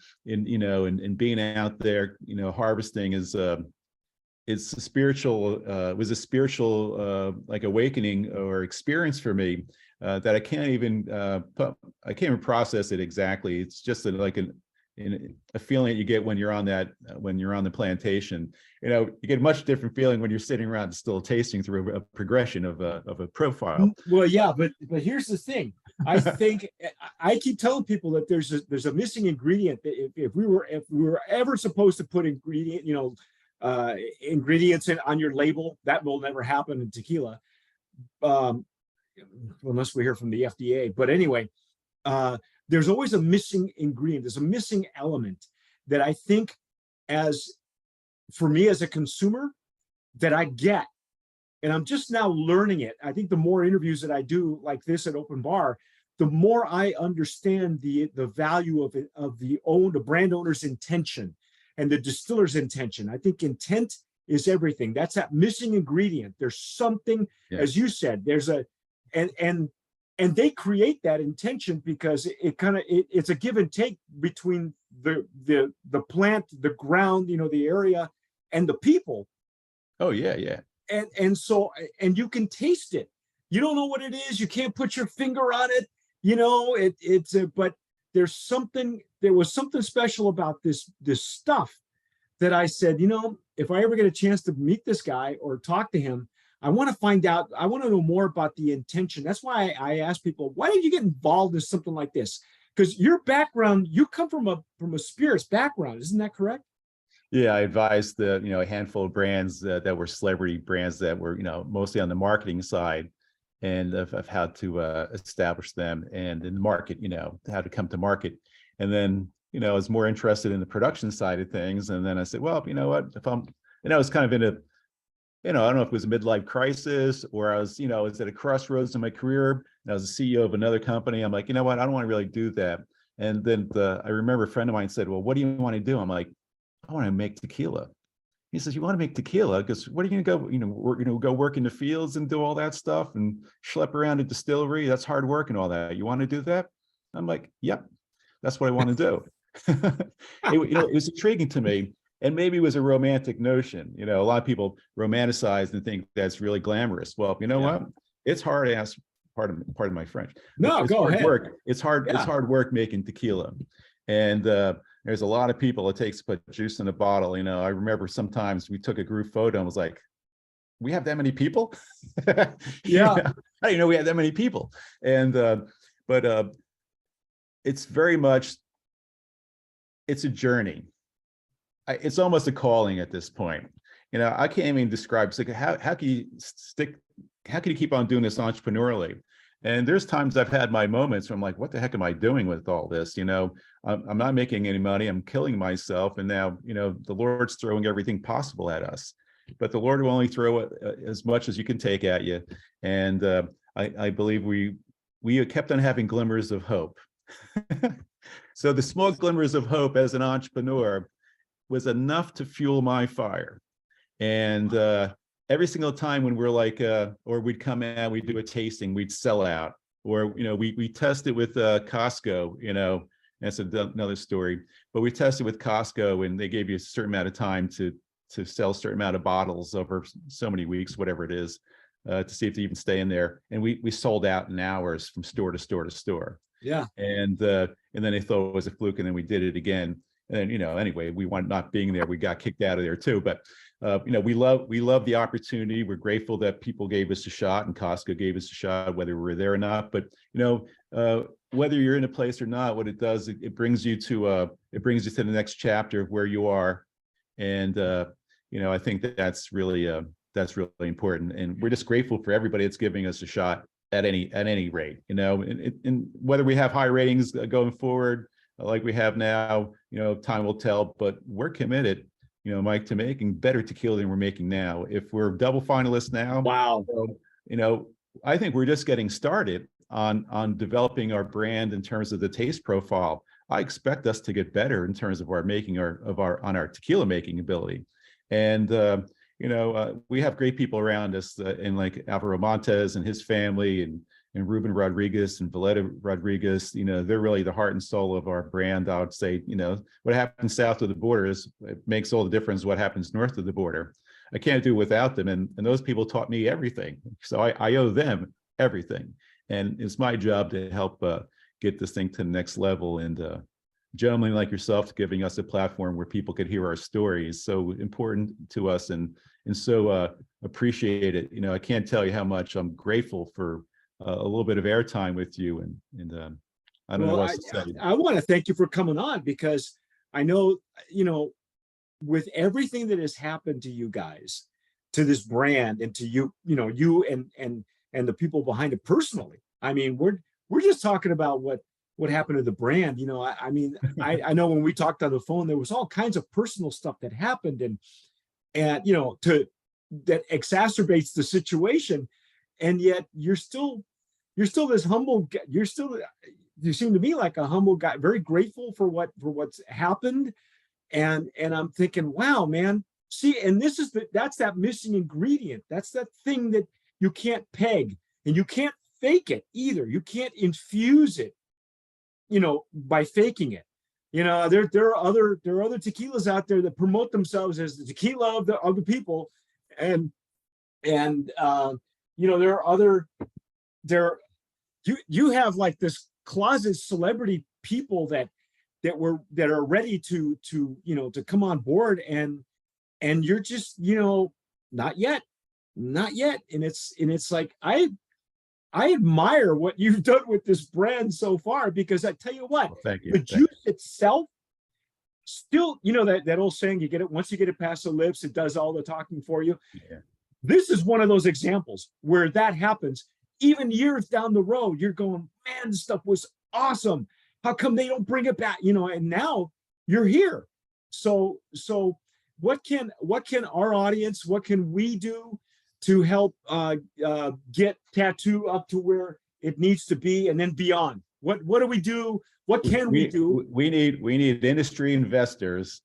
being out there, harvesting is it's a spiritual was a spiritual like awakening or experience for me that I can't even process it exactly. It's just like a feeling that you get when you're on the plantation. You get a much different feeling when you're sitting around still tasting through a progression of a profile. Well, yeah, but here's the thing. I think I keep telling people that there's a missing ingredient. That if we were ever supposed to put ingredients on your label, that will never happen in tequila, unless we hear from the FDA. But anyway, there's always a missing ingredient. There's a missing element that I think, for me as a consumer, that I get, and I'm just now learning it. I think the more interviews that I do like this at Open Bar, the more I understand the value of the brand owner's intention and the distiller's intention. I think intent is everything. That's that missing ingredient. There's something, as you said, and they create that intention because it's a give and take between the plant, the ground, the area, and the people. Oh yeah. And so you can taste it. You don't know what it is. You can't put your finger on it. But there was something special about this stuff that I said, if I ever get a chance to meet this guy or talk to him, I want to find out. I want to know more about the intention. That's why I ask people, why did you get involved in something like this? Because your background, you come from a spirits background, isn't that correct? Yeah, I advised a handful of brands that were celebrity brands that were mostly on the marketing side, and of how to establish them, and in the market, how to come to market. And then I was more interested in the production side of things. And then I said, well, you know what, if I'm, I was kind of in a, I don't know if it was a midlife crisis, or I was at a crossroads in my career, and I was the CEO of another company. I'm like, you know what, I don't want to really do that. And then I remember a friend of mine said, well, what do you want to do? I'm like, I want to make tequila. He says, you want to make tequila? Because what are you going to go, go work in the fields and do all that stuff and schlep around a distillery? That's hard work and all that. You want to do that? I'm like, yep, that's what I want to do. It was intriguing to me. And maybe it was a romantic notion. A lot of people romanticize and think that's really glamorous. Well, you know what? It's hard ass, pardon my French. No, it's go hard ahead. Work. It's hard work making tequila. And there's a lot of people it takes to put juice in a bottle. I remember sometimes we took a group photo and was like, we have that many people? Yeah. I didn't know we had that many people. And but it's very much, it's a journey. It's almost a calling at this point. I can't even describe. It's like, how can you keep on doing this entrepreneurially? And there's times I've had my moments where I'm like, what the heck am I doing with all this? I'm not making any money. I'm killing myself. And now, the Lord's throwing everything possible at us, but the Lord will only throw as much as you can take at you. And I believe we kept on having glimmers of hope. So the small glimmers of hope as an entrepreneur was enough to fuel my fire. And every single time when we're like, or we'd come out, we'd do a tasting, we'd sell out, or we tested with Costco. That's another story. But we tested with Costco, and they gave you a certain amount of time to sell a certain amount of bottles over so many weeks, whatever it is, to see if they even stay in there. And we sold out in hours from store to store to store. Yeah. And then they thought it was a fluke, and then we did it again. And anyway, we wound not being there. We got kicked out of there too. But we love the opportunity. We're grateful that people gave us a shot, and Costco gave us a shot, whether we were there or not. But whether you're in a place or not, what it does, it brings you to the next chapter of where you are. And I think that's really important. And we're just grateful for everybody that's giving us a shot at any rate. And whether we have high ratings going forward, like we have now, time will tell, but we're committed, Mike, to making better tequila than we're making now. If we're double finalists now, wow, I think we're just getting started on developing our brand in terms of the taste profile. I expect us to get better in terms of our making on our tequila making ability. And we have great people around us in like Alvaro Montes and his family, and Ruben Rodriguez and Valletta Rodriguez. They're really the heart and soul of our brand. I would say, what happens south of the border it makes all the difference what happens north of the border. I can't do it without them. And those people taught me everything. So I owe them everything. And it's my job to help get this thing to the next level. And gentlemen like yourself giving us a platform where people could hear our stories, so important to us, and so appreciate it. I can't tell you how much I'm grateful for a little bit of airtime with you. And I don't know what else to say. I want to thank you for coming on, because I know, with everything that has happened to you guys, to this brand, and to you, you and the people behind it personally. I mean, we're just talking about what happened to the brand. I know when we talked on the phone, there was all kinds of personal stuff that happened, and that exacerbates the situation. And yet you're still this humble. You seem to me like a humble guy, very grateful for what's happened. And I'm thinking, wow, man, see, and that's that missing ingredient. That's that thing that you can't peg, and you can't fake it either. You can't infuse it, by faking it. There are other tequilas out there that promote themselves as the tequila of the people. And there are you have like this closet celebrity people that are ready to come on board, and you're just, not yet. And it's like, I admire what you've done with this brand so far, because I tell you what, Well, thank you. the juice itself still, that old saying, you get it, once you get it past the lips, it does all the talking for you. Yeah. This is one of those examples where that happens. Even years down the road, you're going, man, this stuff was awesome. How come they don't bring it back? And now you're here. So what can our audience, what can we do to help get Tattoo up to where it needs to be, and then beyond? What do we do? What can we do? We need industry investors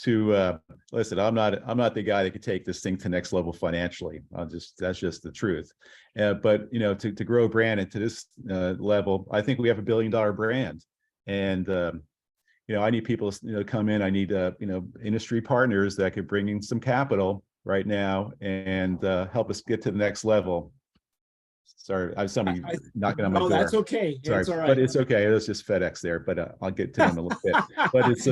to listen. I'm not the guy that could take this thing to next level financially. That's just the truth. But to grow a brand into this level, I think we have $1 billion brand, and I need people to come in. I need industry partners that could bring in some capital right now and help us get to the next level. Sorry, I have somebody knocking on my door. That's okay. Sorry, it's all right. But it's okay. It was just FedEx there, but I'll get to them in a little bit. But it's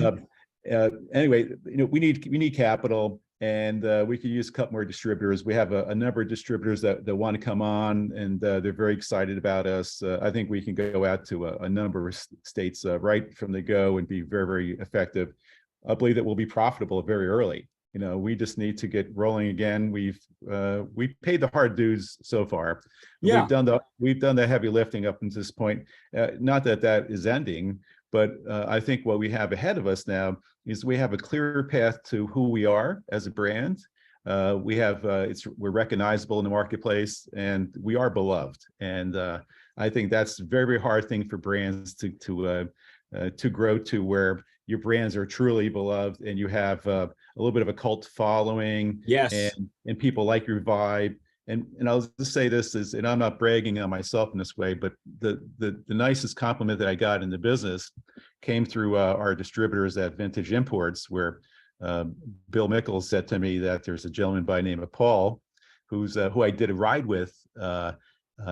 anyway, we need capital, and we could use a couple more distributors. We have a number of distributors that want to come on, and they're very excited about us. I think we can go out to a number of states right from the go and be very, very effective. I believe that we'll be profitable very early. We just need to get rolling again. We've paid the hard dues so far. Yeah. We've done the heavy lifting up until this point. Not that is ending, but I think what we have ahead of us now is we have a clearer path to who we are as a brand. We're recognizable in the marketplace, and we are beloved. And I think that's a very, very hard thing for brands to grow to, where your brands are truly beloved and you have a little bit of a cult following. Yes. And people like your vibe. And I'll just say this is, and I'm not bragging on myself in this way, but the nicest compliment that I got in the business came through our distributors at Vintage Imports, where Bill Mickles said to me that there's a gentleman by the name of Paul, who I did a ride with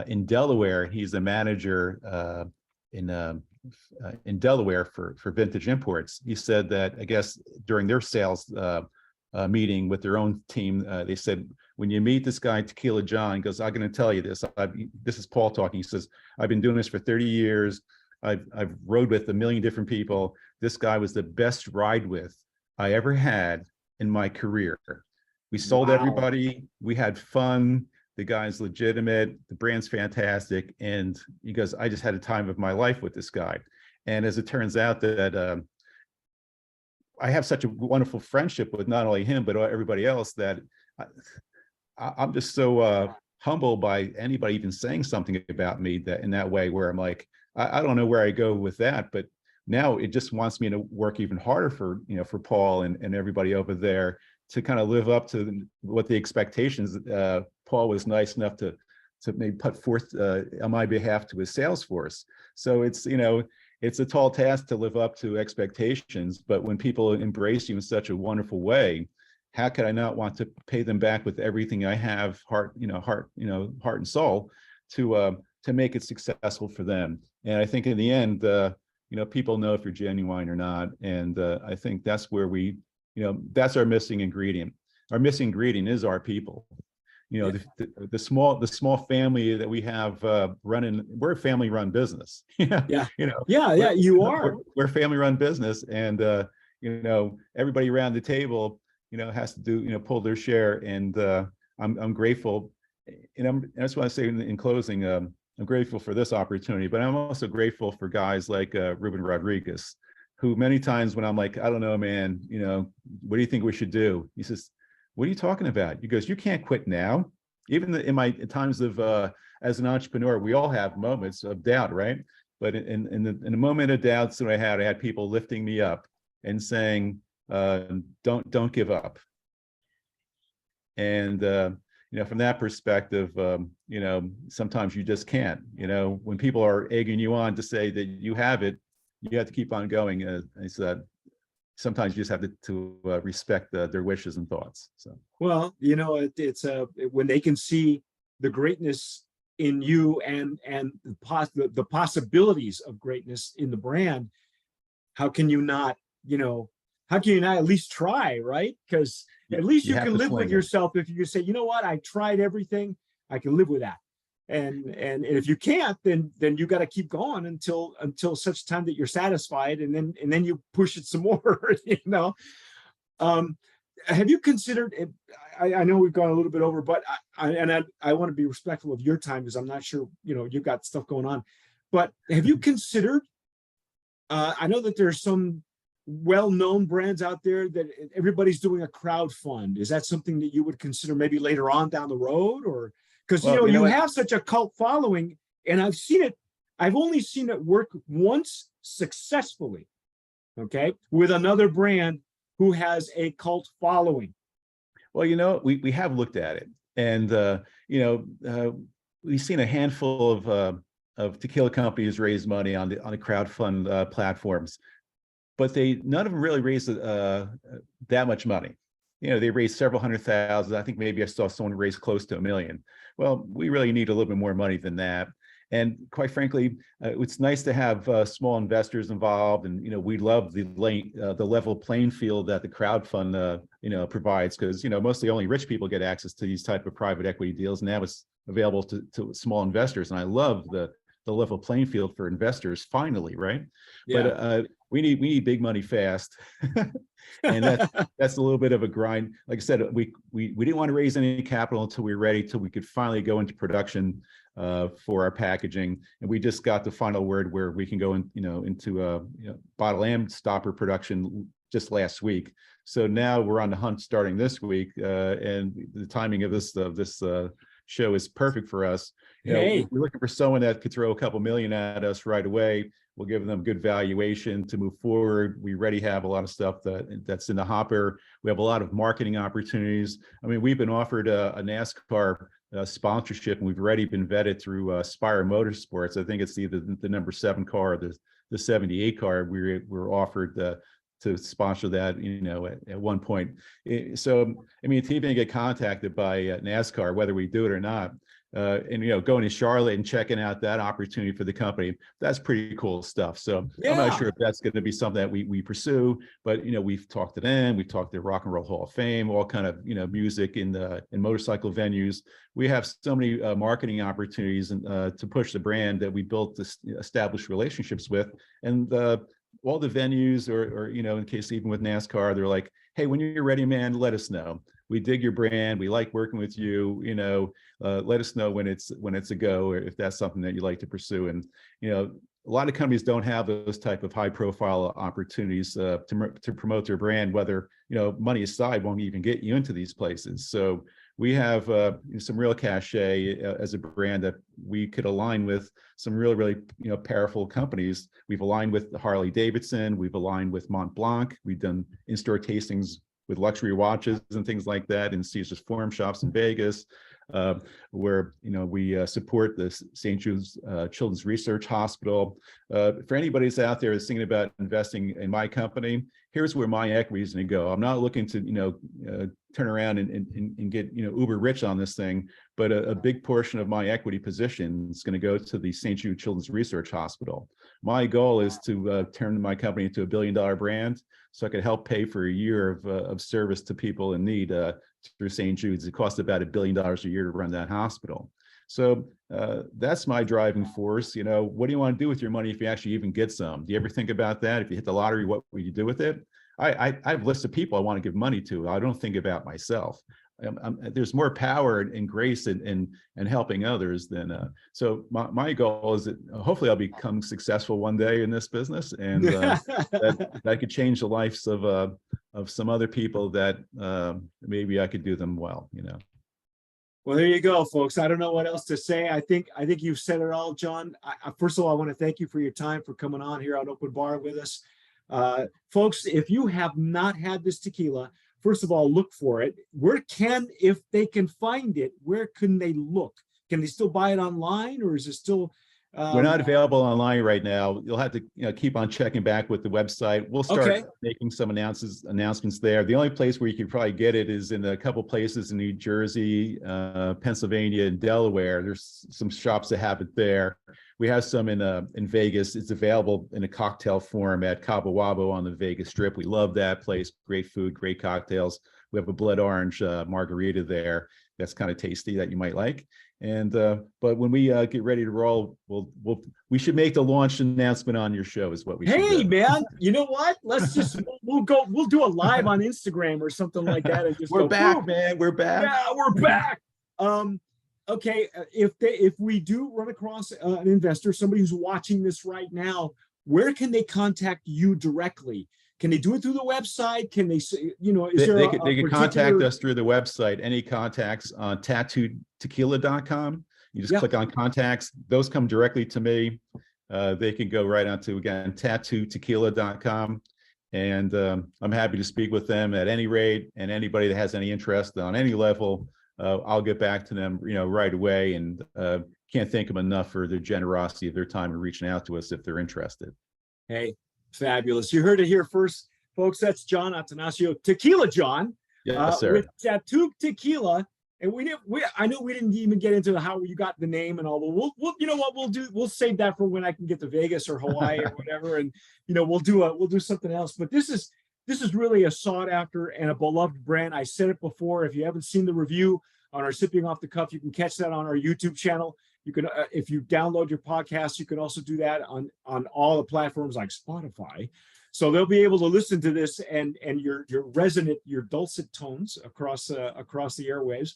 in Delaware. He's a manager in Delaware for Vintage Imports. He said that, I guess, during their sales meeting with their own team, they said, when you meet this guy, Tequila John, he goes, I'm going to tell you this. This is Paul talking. He says, I've been doing this for 30 years. I've rode with a million different people. This guy was the best ride with I ever had in my career. We sold everybody. We had fun. The guy's legitimate. The brand's fantastic. And he goes, I just had a time of my life with this guy. And as it turns out that I have such a wonderful friendship with not only him, but everybody else, that I'm just so humbled by anybody even saying something about me that in that way, where I'm like, I don't know where I go with that, but now it just wants me to work even harder for, for Paul and everybody over there to kind of live up to what the expectations. Paul was nice enough to maybe put forth on my behalf to his sales force. So it's, it's a tall task to live up to expectations, but when people embrace you in such a wonderful way, how could I not want to pay them back with everything I have, heart and soul, to make it successful for them? And I think in the end, people know if you're genuine or not. And I think that's where we, that's our missing ingredient. Our missing ingredient is our people. The small family that we have running, we're a family run business. Yeah. You are. We're a family run business, and everybody around the table, has to do, pull their share. And I'm grateful, and I just want to say in closing, I'm grateful for this opportunity, but I'm also grateful for guys like Ruben Rodriguez, who many times when I'm like, I don't know, man, what do you think we should do? He says, what are you talking about? He goes, you can't quit now. Even in my times of, as an entrepreneur, we all have moments of doubt, right? But in the moment of doubts that I had people lifting me up and saying, don't give up. And, from that perspective, sometimes you just can't, when people are egging you on to say that you have it, you have to keep on going. I said, sometimes you just have to respect their wishes and thoughts. So, well, it's when they can see the greatness in you and the possibilities of greatness in the brand, how can you not at least try, right? Because at least you can live with yourself if you say, you know what, I tried everything, I can live with that. And if you can't, then you got to keep going until such time that you're satisfied, and then you push it some more. Have you considered it? I know we've gone a little bit over, but I want to be respectful of your time, because I'm not sure you've got stuff going on. But have you considered? I know that there's some well-known brands out there that everybody's doing a crowd fund. Is that something that you would consider maybe later on down the road, or? Because you have such a cult following, and I've only seen it work once successfully, okay, with another brand who has a cult following. Well, we have looked at it, and we've seen a handful of tequila companies raise money on the crowdfund platforms, but none of them really raised that much money. They raised several $100,000. I think maybe I saw someone raise close to $1 million. Well, we really need a little bit more money than that. And quite frankly, it's nice to have small investors involved. And, we love the level playing field that the crowdfund, provides, because, mostly only rich people get access to these type of private equity deals. Now it's available to small investors. And I love the level playing field for investors finally, right? Yeah. But we need big money fast. And that's a little bit of a grind. Like I said, we didn't want to raise any capital until we were ready, till we could finally go into production for our packaging. And we just got the final word where we can go into bottle and stopper production just last week. So now we're on the hunt starting this week, and the timing of this show is perfect for us. We're looking for someone that could throw a couple million at us right away. We'll give them good valuation to move forward. We already have a lot of stuff that's in the hopper. We have a lot of marketing opportunities. I mean, we've been offered a NASCAR sponsorship, and we've already been vetted through Spire Motorsports. I think it's either the number 7 car or the 78 car. We're offered to sponsor that, at one point. So, I mean, to even get contacted by NASCAR, whether we do it or not, and going to Charlotte and checking out that opportunity for the company, that's pretty cool stuff. So yeah. I'm not sure if that's going to be something that we pursue, but we've talked to them, we've talked to Rock and Roll Hall of Fame, all kind of music in motorcycle venues. We have so many marketing opportunities and to push the brand that we built this established relationships with, and all the venues, or in case even with NASCAR, they're like, hey, when you're ready, man, let us know. We dig your brand. We like working with you. Let us know when it's a go, or if that's something that you'd like to pursue. And a lot of companies don't have those type of high profile opportunities to promote their brand, whether money aside won't even get you into these places. So we have some real cachet as a brand that we could align with some really powerful companies. We've aligned with Harley Davidson, we've aligned with Mont Blanc, we've done in-store tastings with luxury watches and things like that in Caesar's Forum shops in Vegas, where we support the St. Jude's Children's Research Hospital. For anybody that's out there that's thinking about investing in my company, here's where my equity is going to go. I'm not looking to turn around and get uber rich on this thing, but a big portion of my equity position is going to go to the St. Jude Children's Research Hospital. My goal is to turn my company into $1 billion brand, so I could help pay for a year of service to people in need through St. Jude's. It costs about $1 billion a year to run that hospital. So that's my driving force. What do you want to do with your money if you actually even get some? Do you ever think about that? If you hit the lottery, what will you do with it? I have lists of people I want to give money to. I don't think about myself. There's more power and grace in helping others than so my goal is that hopefully I'll become successful one day in this business, and that could change the lives of some other people that maybe I could do them well. Well, there you go, folks. I don't know what else to say. I think you've said it all, John. First of all, I want to thank you for your time, for coming on here on Open Bar with us. Folks, if you have not had this tequila, first of all, look for it. If they can find it, where can they look? Can they still buy it online, or is it still? We're not available online right now. You'll have to keep on checking back with the website. We'll start making some announcements there. The only place where you can probably get it is in a couple places in New Jersey, Pennsylvania, and Delaware. There's some shops that have it there. We have some in Vegas. It's available in a cocktail form at Cabo Wabo on the Vegas Strip. We love that place. Great food, great cocktails. We have a blood orange margarita there that's kind of tasty that you might like. And but when we get ready to roll, we should make the launch announcement on your show is what we should do. Hey man, you know what? Let's just we'll do a live on Instagram or something like that, and just we're back, man. We're back. Yeah, we're back. Okay, if we do run across an investor, somebody who's watching this right now, where can they contact you directly? Can they do it through the website? Can they say, they can contact us through the website. Any contacts on tattootequila.com. You just click on contacts. Those come directly to me. They can go right onto, again, tattootequila.com. And I'm happy to speak with them at any rate, and anybody that has any interest on any level, I'll get back to them, right away. And can't thank them enough for their generosity of their time and reaching out to us if they're interested. Hey, fabulous. You heard it here first, folks. That's John Atanasio, Tequila John. Yes, sir. With Tattoo Tequila. And I know we didn't even get into how you got the name and all, but we'll you know what we'll do, we'll save that for when I can get to Vegas or Hawaii or whatever, and we'll do something else. But this is really a sought after and a beloved brand. I said it before. If you haven't seen the review on our Sipping Off the Cuff, you can catch that on our YouTube channel. You can, if you download your podcast, you can also do that on all the platforms like Spotify. So they'll be able to listen to this and your dulcet tones across the airwaves.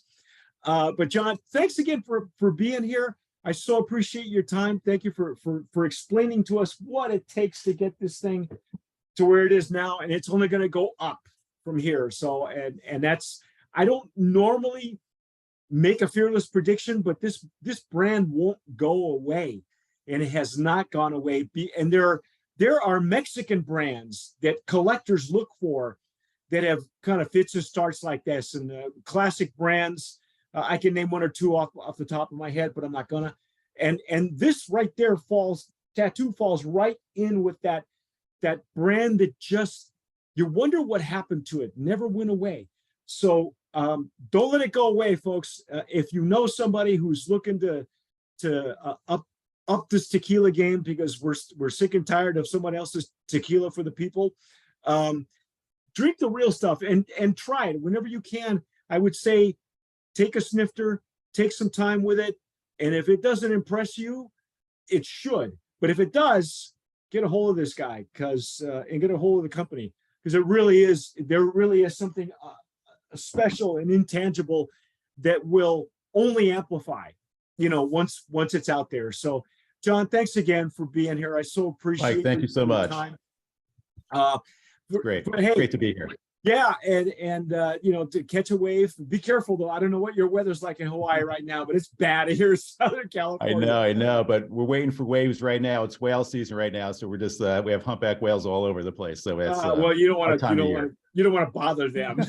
But John, thanks again for being here. I so appreciate your time. Thank you for explaining to us what it takes to get this thing to where it is now, and it's only going to go up from here. So and that's, I don't normally make a fearless prediction, but this brand won't go away, and it has not gone away. And there are Mexican brands that collectors look for that have kind of fits and starts like this, and classic brands. I can name one or two off the top of my head, but I'm not gonna. And this right there Tattoo falls right in with that brand that just, you wonder what happened to it, never went away. So don't let it go away, folks. If you know somebody who's looking to up this tequila game, because we're sick and tired of someone else's tequila for the people, drink the real stuff and try it whenever you can. I would say take a snifter, take some time with it, and if it doesn't impress you, it should. But if it does, get a hold of this guy and get a hold of the company, because there really is something special and intangible that will only amplify, once it's out there. So, John, thanks again for being here. I so appreciate it. Mike, thank you so much. Time. Great. But hey, great to be here. Yeah, and you know, to catch a wave, be careful though. I don't know what your weather's like in Hawaii right now, but it's bad here in Southern California. I know, but we're waiting for waves right now. It's whale season right now, so we're just we have humpback whales all over the place. So it's Well, you don't our want to, time of year. you don't want to bother them.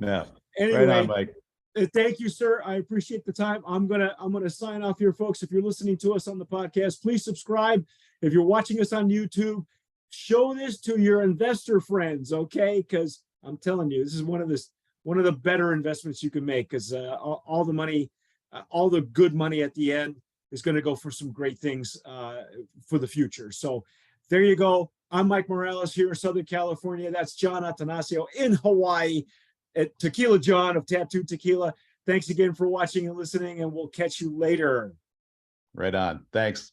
No, right on, Anyway, Mike. thank you, sir. I appreciate the time. I'm gonna sign off here, folks. If you're listening to us on the podcast, please subscribe. If you're watching us on YouTube, show this to your investor friends, okay? Because I'm telling you, this is one of the better investments you can make. Because all the money, all the good money at the end is going to go for some great things for the future. So there you go. I'm Mike Morales here in Southern California. That's John Atanasio in Hawaii at Tequila John of Tattoo Tequila. Thanks again for watching and listening, and we'll catch you later. Right on. Thanks.